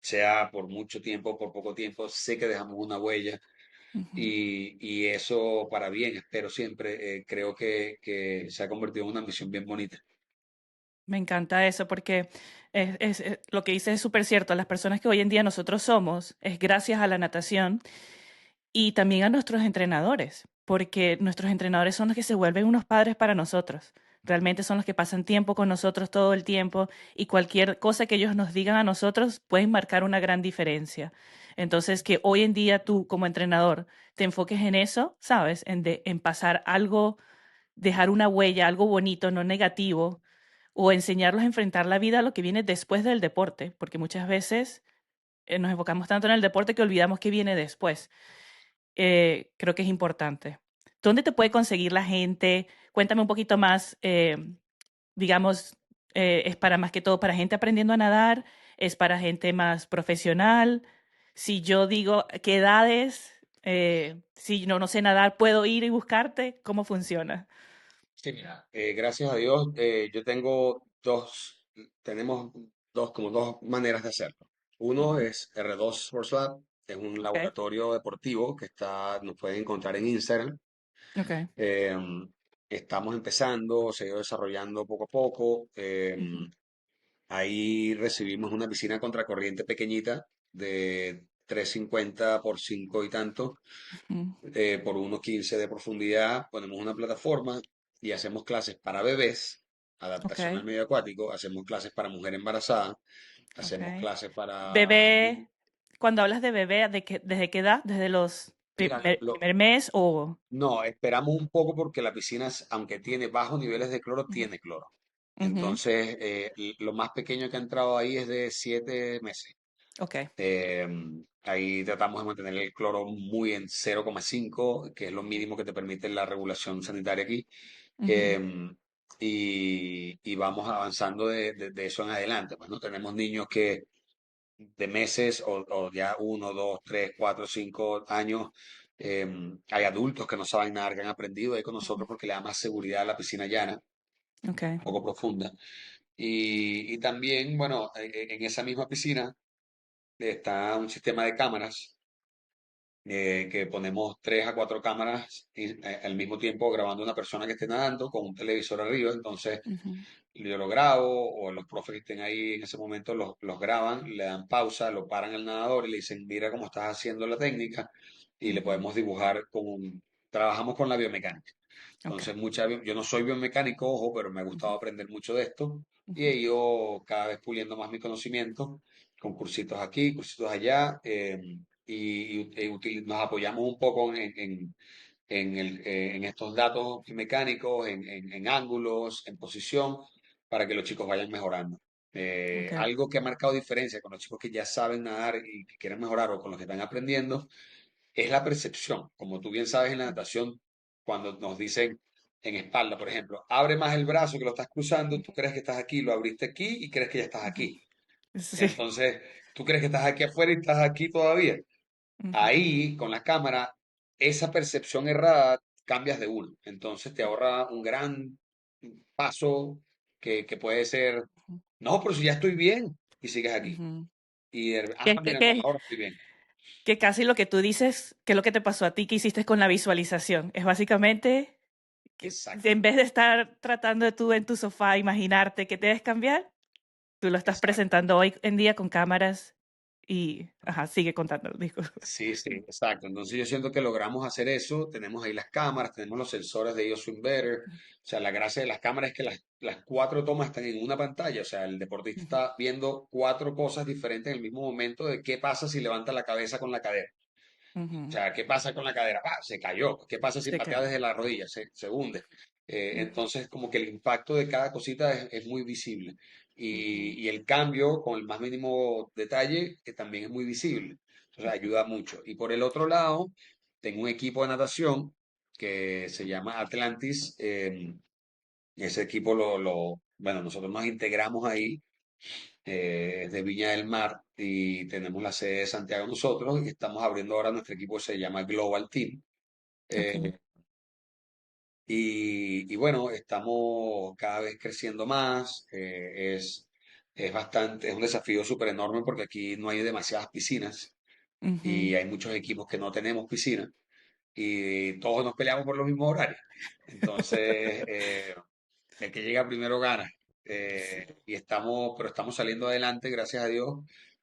sea por mucho tiempo, por poco tiempo, sé que dejamos una huella ujú. y eso para bien, espero siempre. Creo que se ha convertido en una misión bien bonita. Me encanta eso porque lo que dices es súper cierto. Las personas que hoy en día nosotros somos es gracias a la natación y también a nuestros entrenadores, porque nuestros entrenadores son los que se vuelven unos padres para nosotros. Realmente son los que pasan tiempo con nosotros todo el tiempo y cualquier cosa que ellos nos digan a nosotros pueden marcar una gran diferencia. Entonces, que hoy en día tú como entrenador te enfoques en eso, ¿sabes? En pasar algo, dejar una huella, algo bonito, no negativo, o enseñarlos a enfrentar la vida a lo que viene después del deporte, porque muchas veces nos enfocamos tanto en el deporte que olvidamos qué viene después. Creo que es importante. ¿Dónde te puede conseguir la gente? Cuéntame un poquito más, digamos, ¿es para más que todo para gente aprendiendo a nadar? ¿Es para gente más profesional? Si yo digo qué edades, si no sé nadar, ¿puedo ir y buscarte? ¿Cómo funciona? Sí, mira, gracias a Dios, yo tenemos como dos maneras de hacerlo. Uno Ujú. es R2 Sports Lab, es un Ok, laboratorio deportivo nos pueden encontrar en Instagram. ok. Em, Estamos empezando, se ha ido desarrollando poco a poco. Ujú, Ahí recibimos una piscina contracorriente pequeñita de 350 por 5 y tanto, ujú. por 1,15 de profundidad. Ponemos una plataforma y hacemos clases para bebés, Ok, adaptación al medio acuático, hacemos clases para mujer embarazada, hacemos ok. clases para Bebé, cuando hablas de bebé, ¿desde qué edad? ¿Desde los Mira, primer mes o...? no, esperamos un poco porque la piscina, aunque tiene bajos niveles de cloro, Ujú, tiene cloro. ujú. Entonces, lo más pequeño que ha entrado ahí es de 7 meses. Ok. Ahí tratamos de mantener el cloro muy en 0,5, que es lo Ok. mínimo que te permite la regulación sanitaria aquí. Ujú, Em, y vamos avanzando de eso en adelante. Pues no tenemos niños que de meses o ya 1, 2, 3, 4, 5 años. Hay adultos que no saben nadar, que han aprendido ahí con ujú. nosotros porque le da más seguridad a la piscina llana, Ok. poco profunda. Y también, bueno, en esa misma piscina está un sistema de cámaras, que ponemos 3 a 4 cámaras al mismo tiempo grabando a una persona que esté nadando con un televisor arriba. Entonces Ujú, yo lo grabo o los profes que estén ahí en ese momento los graban, le dan pausa, lo paran al nadador y le dicen, mira cómo estás haciendo la técnica, y le ujú. podemos dibujar trabajamos con la biomecánica. Ok. Entonces, yo no soy biomecánico, ojo, pero me ha gustado Ujú, aprender mucho de esto y ujú, he ido cada vez puliendo más mi conocimiento con cursitos aquí, cursitos allá, nos apoyamos un poco en estos datos mecánicos, en ángulos, en posición, para que los chicos vayan mejorando. ok. Algo que ha marcado diferencia con los chicos que ya saben nadar y que quieren mejorar o con los que están aprendiendo es la percepción. Como tú bien sabes en la natación, cuando nos dicen en espalda, por ejemplo, abre más el brazo que lo estás cruzando, tú crees que estás aquí, lo abriste aquí y crees que ya estás Ujú. aquí. Sí. Entonces, tú crees que estás aquí afuera y estás aquí todavía. Ujú, Ahí, con la cámara, esa percepción errada cambias de uno. Entonces te ahorra un gran paso que puede ser, ujú, no, pero si ya estoy bien y sigues aquí. ujú. Ah, Que, que, mira, no, que, ahora estoy bien. que casi lo que tú dices, que es lo que te pasó a ti, que hiciste con la visualización, es básicamente que Exacto, en vez de estar tratando de tú en tu sofá imaginarte que te debes cambiar, tú lo estás exacto. presentando hoy en día con cámaras y, ajá, sigue contando, disculpa. Sí, sí, exacto. Entonces yo siento que logramos hacer eso. Tenemos ahí las cámaras, tenemos los sensores de ellos Swim Better. O sea, la gracia de las cámaras es que las 4 tomas están en una pantalla. O sea, el deportista Ujú, está viendo 4 cosas diferentes en el mismo momento de qué pasa si levanta la cabeza con la cadera. O ujú. sea, ¿qué pasa con la cadera? Ah, se cayó. ¿Qué pasa si Se patea cayó. desde la rodilla? Se hunde. Ujú, Entonces, como que el impacto de cada cosita es muy visible. ujú, Y el cambio con el más mínimo detalle, que también es muy visible. O sea, ayuda mucho. Y por el otro lado, tengo un equipo de natación que se llama Atlantis. Ese equipo bueno, nosotros nos integramos ahí, es de Viña del Mar y tenemos la sede de Santiago nosotros y estamos abriendo ahora nuestro equipo, se llama Global Team. ok, eh, y bueno, estamos cada vez creciendo más. Es un desafío súper enorme porque aquí no hay demasiadas piscinas y ujú, hay muchos equipos que no tenemos piscina y todos nos peleamos por los mismos horarios. Entonces, el que llega primero gana. sí, Pero estamos saliendo adelante, gracias a Dios.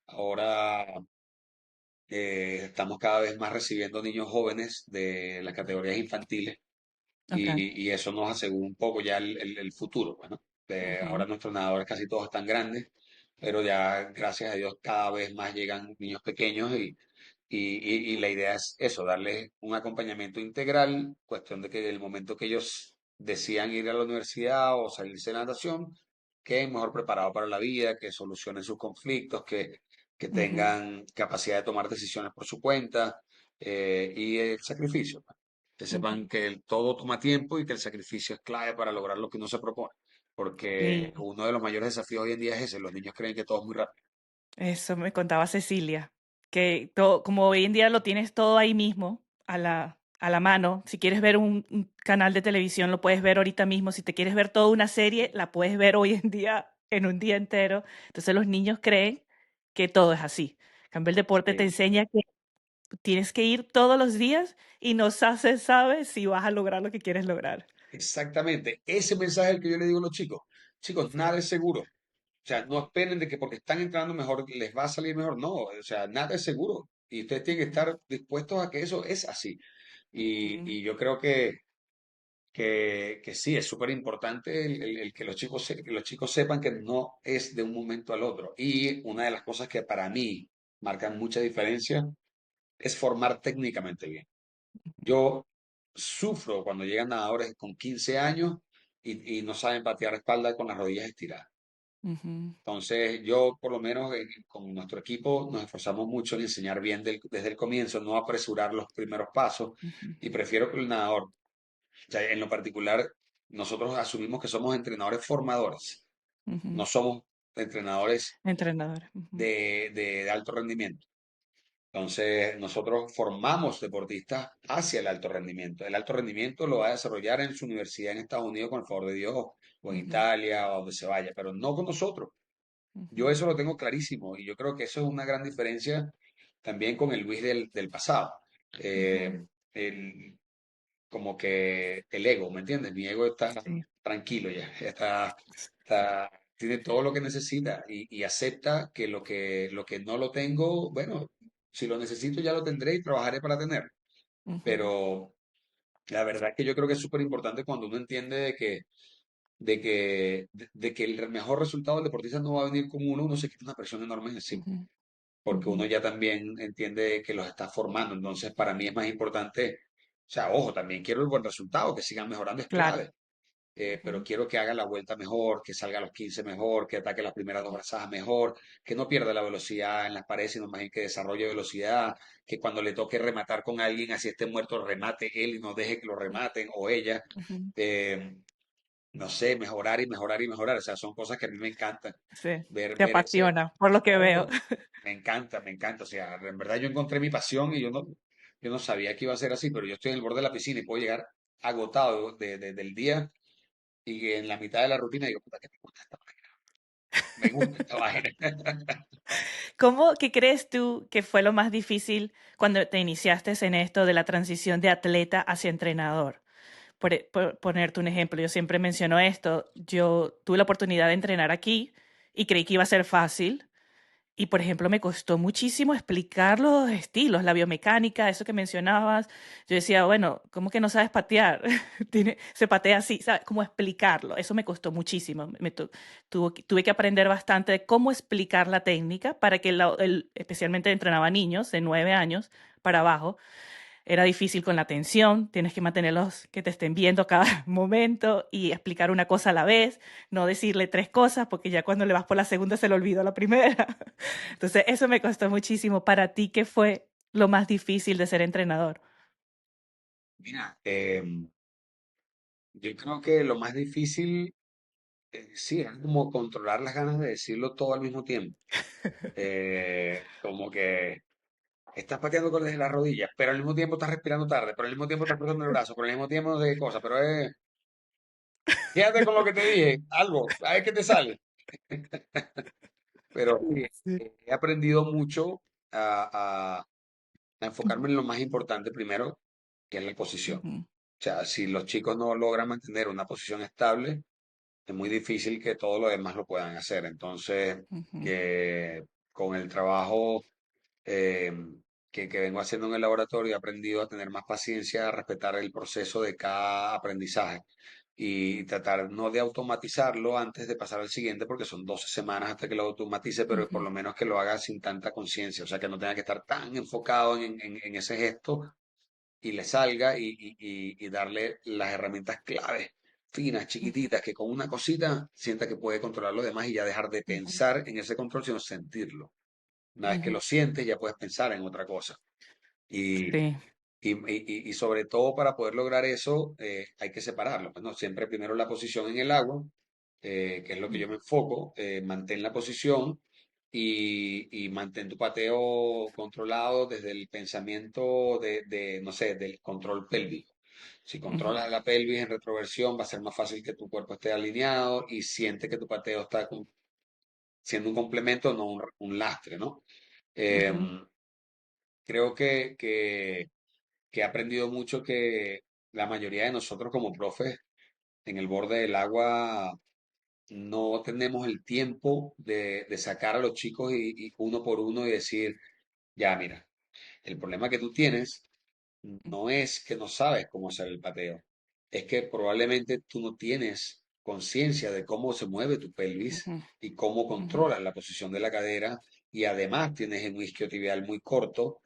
Ahora estamos cada vez más recibiendo niños jóvenes de las categorías infantiles ok, y eso nos asegura un poco ya el futuro. Bueno, ahora ujú, nuestros nadadores casi todos están grandes, pero ya gracias a Dios cada vez más llegan niños pequeños y la idea es eso, darles un acompañamiento integral, cuestión de que el momento que ellos decían ir a la universidad o salirse de la natación, queden mejor preparados para la vida, que solucionen sus conflictos, que ujú. tengan capacidad de tomar decisiones por su cuenta, y el sacrificio. que Ujú. sepan que todo toma tiempo y que el sacrificio es clave para lograr lo que uno se propone. Porque Sí, uno de los mayores desafíos hoy en día es ese, los niños creen que todo es muy rápido. eso me contaba Cecilia, que todo, como hoy en día lo tienes todo ahí mismo, a la mano, si quieres ver un canal de televisión, lo puedes ver ahorita mismo, si te quieres ver toda una serie, la puedes ver hoy en día en un día entero. Entonces los niños creen que todo es así. En cambio, el deporte te Sí, enseña que tienes que ir todos los días y no se sabe si vas a lograr lo que quieres lograr. exactamente. Ese mensaje es el que yo le digo a los chicos. Chicos, Sí. nada es seguro. O sea, no esperen de que porque están entrando mejor les va a salir mejor. No, o sea, nada es seguro. Y ustedes tienen que Ujú, estar dispuestos a que eso es así. ujú, Y yo creo que sí, es súper importante el que los chicos, que los chicos sepan que no es de un momento al otro. Y una de las cosas que para mí marcan mucha diferencia es formar técnicamente bien. Yo sufro cuando llegan nadadores con 15 años y no saben patear espalda con las rodillas estiradas. ujú, Entonces, yo por lo menos con nuestro equipo nos esforzamos mucho en enseñar bien desde el comienzo, no apresurar los primeros pasos ujú, y prefiero que el nadador, o sea, en lo particular, nosotros asumimos que somos entrenadores formadores, ujú. no somos entrenadores Entrenador. Ujú, de alto rendimiento. Entonces, nosotros formamos deportistas hacia el alto rendimiento. El alto rendimiento lo va a desarrollar en su universidad en Estados Unidos con el favor de Dios, o en ujú, Italia, o donde se vaya, pero no con nosotros. Yo ujú, eso lo tengo clarísimo y yo creo que eso es una gran diferencia también con el Luis del pasado. ujú. Eh, el- Como que el ego, ¿me entiendes? Mi ego está Sí. tranquilo ya, tiene todo lo que necesita y acepta que lo que no lo tengo, bueno, si lo necesito ya lo tendré y trabajaré para tenerlo. Ujú, Pero la verdad es que yo creo que es súper importante cuando uno entiende de que el mejor resultado del deportista no va a venir con uno se quita una presión enorme encima ujú, porque ujú. uno ya también entiende que los está formando. Entonces, para mí es más importante, o sea, ojo, también quiero el buen resultado, que sigan mejorando, es Claro. clave. Pero Ujú, quiero que haga la vuelta mejor, que salga a los 15 mejor, que ataque las primeras dos brazadas mejor, que no pierda la velocidad en las paredes, sino más bien que desarrolle velocidad, que cuando le toque rematar con alguien, así esté muerto, remate él y no deje que lo rematen o ella. ujú. Eh, no sé, mejorar y mejorar y mejorar. O sea, son cosas que a mí me encantan. Sí. Ver, Te ver ese, apasiona, por lo que veo. oh, me encanta, me encanta. O sea, en verdad yo encontré mi pasión y yo no sabía que iba a ser así, pero yo estoy en el borde de la piscina y puedo llegar agotado del día y en la mitad de la rutina digo, puta, que me gusta esta vaina. ¿Cómo, qué crees tú que fue lo más difícil cuando te iniciaste en esto de la transición de atleta hacia entrenador? Por ponerte un ejemplo, yo siempre menciono esto. Yo tuve la oportunidad de entrenar aquí y creí que iba a ser fácil. Y, por ejemplo, me costó muchísimo explicar los estilos, la biomecánica, eso que mencionabas. Yo decía, bueno, ¿cómo que no sabes patear? Se patea así, ¿sabes? ¿Cómo explicarlo? Eso me costó muchísimo. Tuve que aprender bastante de cómo explicar la técnica para que, especialmente entrenaba niños de 9 años para abajo, era difícil con la atención, tienes que mantenerlos que te estén viendo a cada momento y explicar una cosa a la vez, no decirle tres cosas porque ya cuando le vas por la segunda se le olvidó la primera. Entonces, eso me costó muchísimo. Para ti, ¿qué fue lo más difícil de ser entrenador? Mira, yo creo que lo más difícil, sí, es como controlar las ganas de decirlo todo al mismo tiempo. Como que estás pateando con desde las rodillas, pero al mismo tiempo estás respirando tarde, pero al mismo tiempo estás cruzando el brazo, pero al mismo tiempo de cosas, pero quédate con lo que te dije, algo, a ver qué te sale. Pero sí, Sí. he aprendido mucho a enfocarme en lo más importante primero, que es la posición. Ujú, O sea, si los chicos no logran mantener una posición estable, es muy difícil que todo lo demás lo puedan hacer. Entonces, ujú, que con el trabajo eh, que vengo haciendo en el laboratorio, he aprendido a tener más paciencia, a respetar el proceso de cada aprendizaje y tratar no de automatizarlo antes de pasar al siguiente, porque son 12 semanas hasta que lo automatice, pero por ujú, lo menos que lo haga sin tanta conciencia, o sea, que no tenga que estar tan enfocado en ese gesto y le salga y darle las herramientas claves, finas, ujú, chiquititas, que con una cosita sienta que puede controlar lo demás y ya dejar de ujú, pensar en ese control, sino sentirlo. Una vez que ujú. lo sientes, ya puedes pensar en otra cosa. Y, Sí. y sobre todo para poder lograr eso hay que separarlo. Pues, ¿no? Siempre primero la posición en el agua, que es lo que yo me enfoco, mantén la posición y mantén tu pateo controlado desde el pensamiento no sé, del control pélvico. Si Ujú, controlas la pelvis en retroversión, va a ser más fácil que tu cuerpo esté alineado y siente que tu pateo está siendo un complemento, no un lastre, ¿no? ujú, Em, creo que he aprendido mucho que la mayoría de nosotros como profes en el borde del agua no tenemos el tiempo de sacar a los chicos y uno por uno y decir, ya, mira, el problema que tú tienes no es que no sabes cómo hacer el pateo, es que probablemente tú no tienes conciencia de cómo se mueve tu pelvis ujú, y cómo ujú. controlas la posición de la cadera y además tienes el isquiotibial muy corto.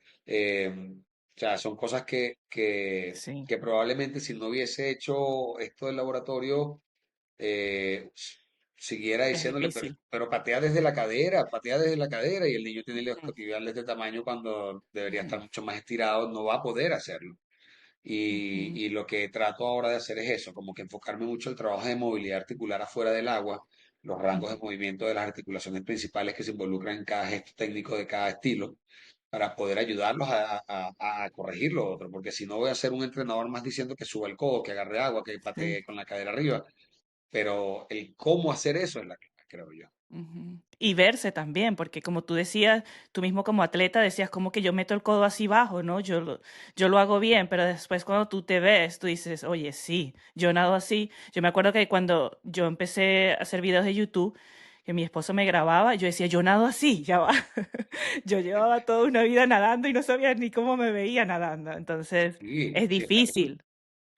O sea, son cosas Sí, que probablemente si no hubiese hecho esto del laboratorio, siguiera es diciéndole, difícil. pero patea desde la cadera y el niño tiene el isquiotibial de este tamaño cuando debería Ujú, estar mucho más estirado, no va a poder hacerlo. ujú, Y lo que trato ahora de hacer es eso, como que enfocarme mucho en el trabajo de movilidad articular afuera del agua, los rangos de ujú. movimiento de las articulaciones principales que se involucran en cada gesto técnico de cada estilo, para poder ayudarlos a corregir lo otro, porque si no voy a ser un entrenador más diciendo que suba el codo, que agarre agua, que Sí. patee con la cadera arriba, pero el cómo hacer eso es la clave, creo yo. Ujú. Y verse también, porque como tú decías, tú mismo como atleta decías como que yo meto el codo así bajo, ¿no? Yo lo hago bien, pero después cuando tú te ves, tú dices, oye, sí, yo nado así. Yo me acuerdo que cuando yo empecé a hacer videos de YouTube, que mi esposo me grababa, yo decía, yo nado así, ya va. Yo llevaba toda una vida nadando y no sabía ni cómo me veía nadando. Entonces, Sí, es sí, está cool. difícil,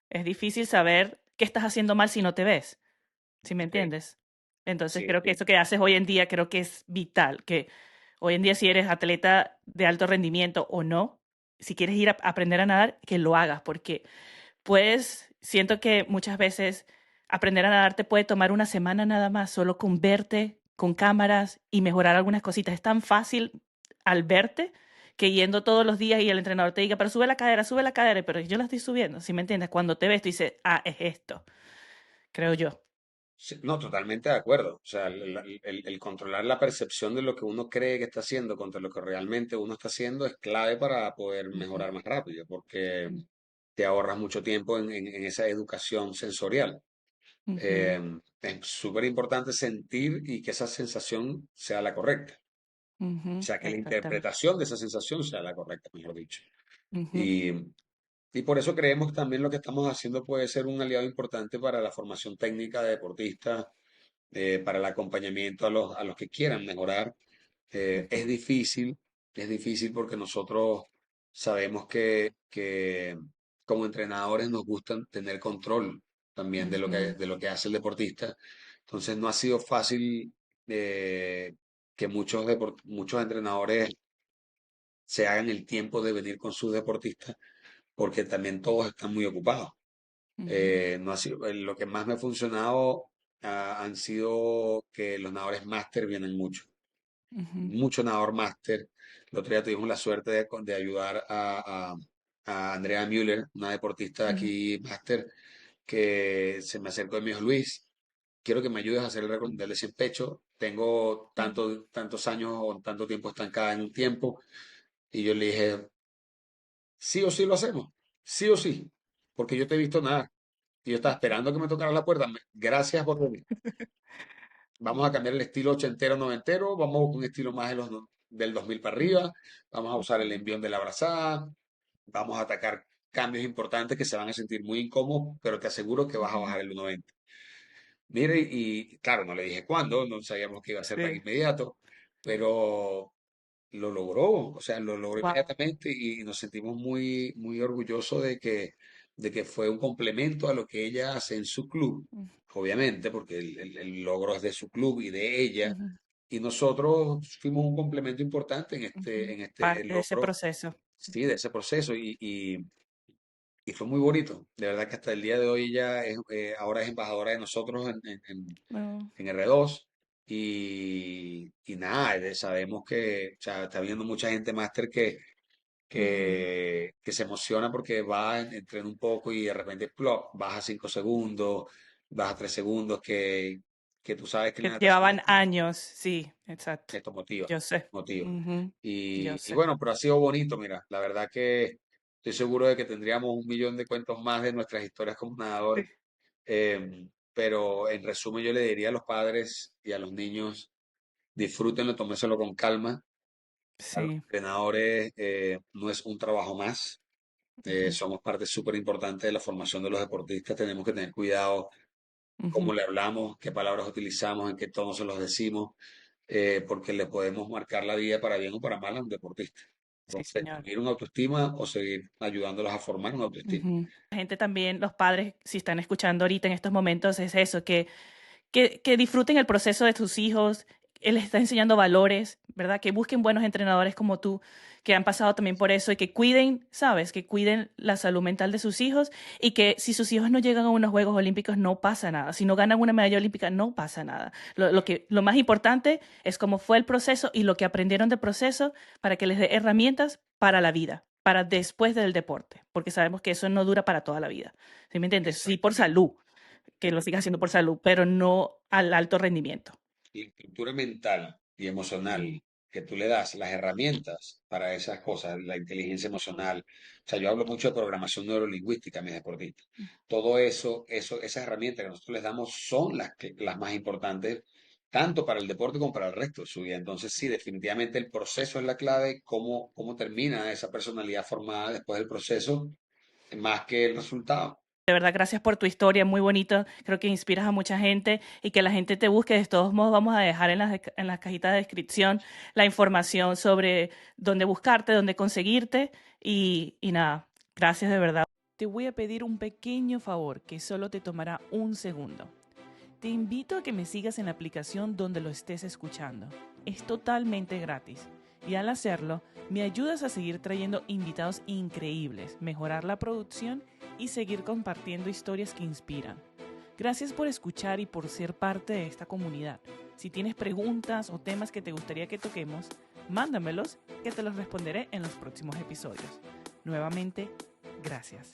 es difícil saber qué estás haciendo mal si no te ves. ¿Sí me Sí, entiendes? Entonces sí, creo que sí, eso que haces hoy en día creo que es vital, que hoy en día si eres atleta de alto rendimiento o no, si quieres ir a aprender a nadar, que lo hagas, porque pues siento que muchas veces aprender a nadar te puede tomar una semana nada más, solo con verte, con cámaras y mejorar algunas cositas. Es tan fácil al verte que yendo todos los días y el entrenador te diga, pero sube la cadera, pero yo la estoy subiendo, ¿sí me entiendes? Cuando te ves, tú dices, ah, es esto, creo yo. sí. No, totalmente de acuerdo. O sea, el controlar la percepción de lo que uno cree que está haciendo contra lo que realmente uno está haciendo es clave para poder Ujú. mejorar más rápido, porque te ahorras mucho tiempo en esa educación sensorial. Ujú, Es súper importante sentir y que esa sensación sea la correcta. O ujú, sea, que la exactamente. interpretación de esa sensación sea la correcta, mejor dicho. Ujú, Y, y por eso creemos que también lo que estamos haciendo puede ser un aliado importante para la formación técnica de deportistas, para el acompañamiento a los que quieran mejorar. ujú, Es difícil porque nosotros sabemos que como entrenadores nos gusta tener control también ujú, de lo que hace el deportista. Entonces no ha sido fácil que muchos entrenadores se hagan el tiempo de venir con sus deportistas porque también todos están muy ocupados. ujú, No ha sido, lo que más me ha funcionado han sido que los nadadores máster vienen mucho, ujú, mucho nadador máster. El otro día tuvimos la suerte de ayudar a Andrea Müller, una deportista de ujú, aquí máster, que se me acercó y me dijo, Luis, quiero que me ayudes a hacer el récord mundial de 100 pecho. Tengo tantos años o tanto tiempo estancada en un tiempo. Y yo le dije, sí o sí lo hacemos, sí o sí, porque yo te he visto nada. Y yo estaba esperando que me tocara la puerta. Gracias por venir. Vamos a cambiar el estilo ochentero, noventero. Vamos con un estilo más del 2000 para arriba. Vamos a usar el ujú, envión de la brazada. Vamos a atacar cambios importantes que se van a sentir muy incómodos, pero te aseguro que vas a ujú. bajar el 1.20. Mire, y claro, no le dije cuándo, no sabíamos que iba a ser tan Sí. inmediato, pero lo logró, o sea, lo logró Wow. inmediatamente y nos sentimos muy orgullosos de que fue un complemento a lo que ella hace en su club, obviamente, porque el logro es de su club y de ella, Ujú, y nosotros fuimos un complemento importante ujú. en este Parte de ese logro, proceso. sí, de ese proceso, y fue muy bonito. De verdad que hasta el día de hoy ella ahora es embajadora de nosotros No, en R2. Y nada, sabemos que o sea, está viendo mucha gente máster Ujú. que se emociona porque va, entrena un poco y de repente plop, baja 5 segundos, baja 3 segundos, que tú sabes que la Que natación llevaban años, sí, exacto. esto motiva, Yo sé. motiva. Ujú. Yo Y sé. bueno, pero ha sido bonito, mira, la verdad que estoy seguro de que tendríamos un millón de cuentos más de nuestras historias como Sí. nadadores, pero en resumen yo le diría a los padres y a los niños, disfrútenlo, tómenselo con calma. Para los Sí. entrenadores no es un trabajo más, Ujú. somos parte súper importante de la formación de los deportistas, tenemos que tener cuidado cómo Ujú. le hablamos, qué palabras utilizamos, en qué tono se los decimos, porque le podemos marcar la vida para bien o para mal a un deportista. Sí, Entonces, señor. unir una autoestima o seguir ayudándolos a formar una autoestima. Ujú. La gente también, los padres, si están escuchando ahorita en estos momentos, es eso, que disfruten el proceso de sus hijos. Él les está enseñando valores, ¿verdad? Que busquen buenos entrenadores como tú, que han pasado también por eso y que cuiden, ¿sabes? Que cuiden la salud mental de sus hijos y que si sus hijos no llegan a unos Juegos Olímpicos no pasa nada. Si no ganan una medalla olímpica no pasa nada. Lo más importante es cómo fue el proceso y lo que aprendieron del proceso para que les dé herramientas para la vida, para después del deporte, porque sabemos que eso no dura para toda la vida. ¿Sí me entiendes? Sí, por Exactamente. salud, que lo sigas haciendo por salud, pero no al alto rendimiento. La estructura mental y emocional Ujú, que tú le das, las herramientas para esas cosas, la inteligencia ujú, emocional. O sea, yo hablo mucho de programación neurolingüística a mis deportistas. Todo eso, esas herramientas que nosotros les damos son las más importantes, tanto para el deporte como para el resto de su vida. Entonces, sí, definitivamente el proceso es la clave, cómo termina esa personalidad formada después del proceso, más que el resultado. De verdad, gracias por tu historia, muy bonito. Creo que inspiras a mucha gente y que la gente te busque. De todos modos, vamos a dejar en las cajitas de descripción la información sobre dónde buscarte, dónde conseguirte y nada, gracias de verdad. Te voy a pedir un pequeño favor que solo te tomará un segundo. Te invito a que me sigas en la aplicación donde lo estés escuchando. Es totalmente gratis y al hacerlo me ayudas a seguir trayendo invitados increíbles, mejorar la producción y seguir compartiendo historias que inspiran. Gracias por escuchar y por ser parte de esta comunidad. Si tienes preguntas o temas que te gustaría que toquemos, mándamelos que te los responderé en los próximos episodios. Nuevamente, gracias.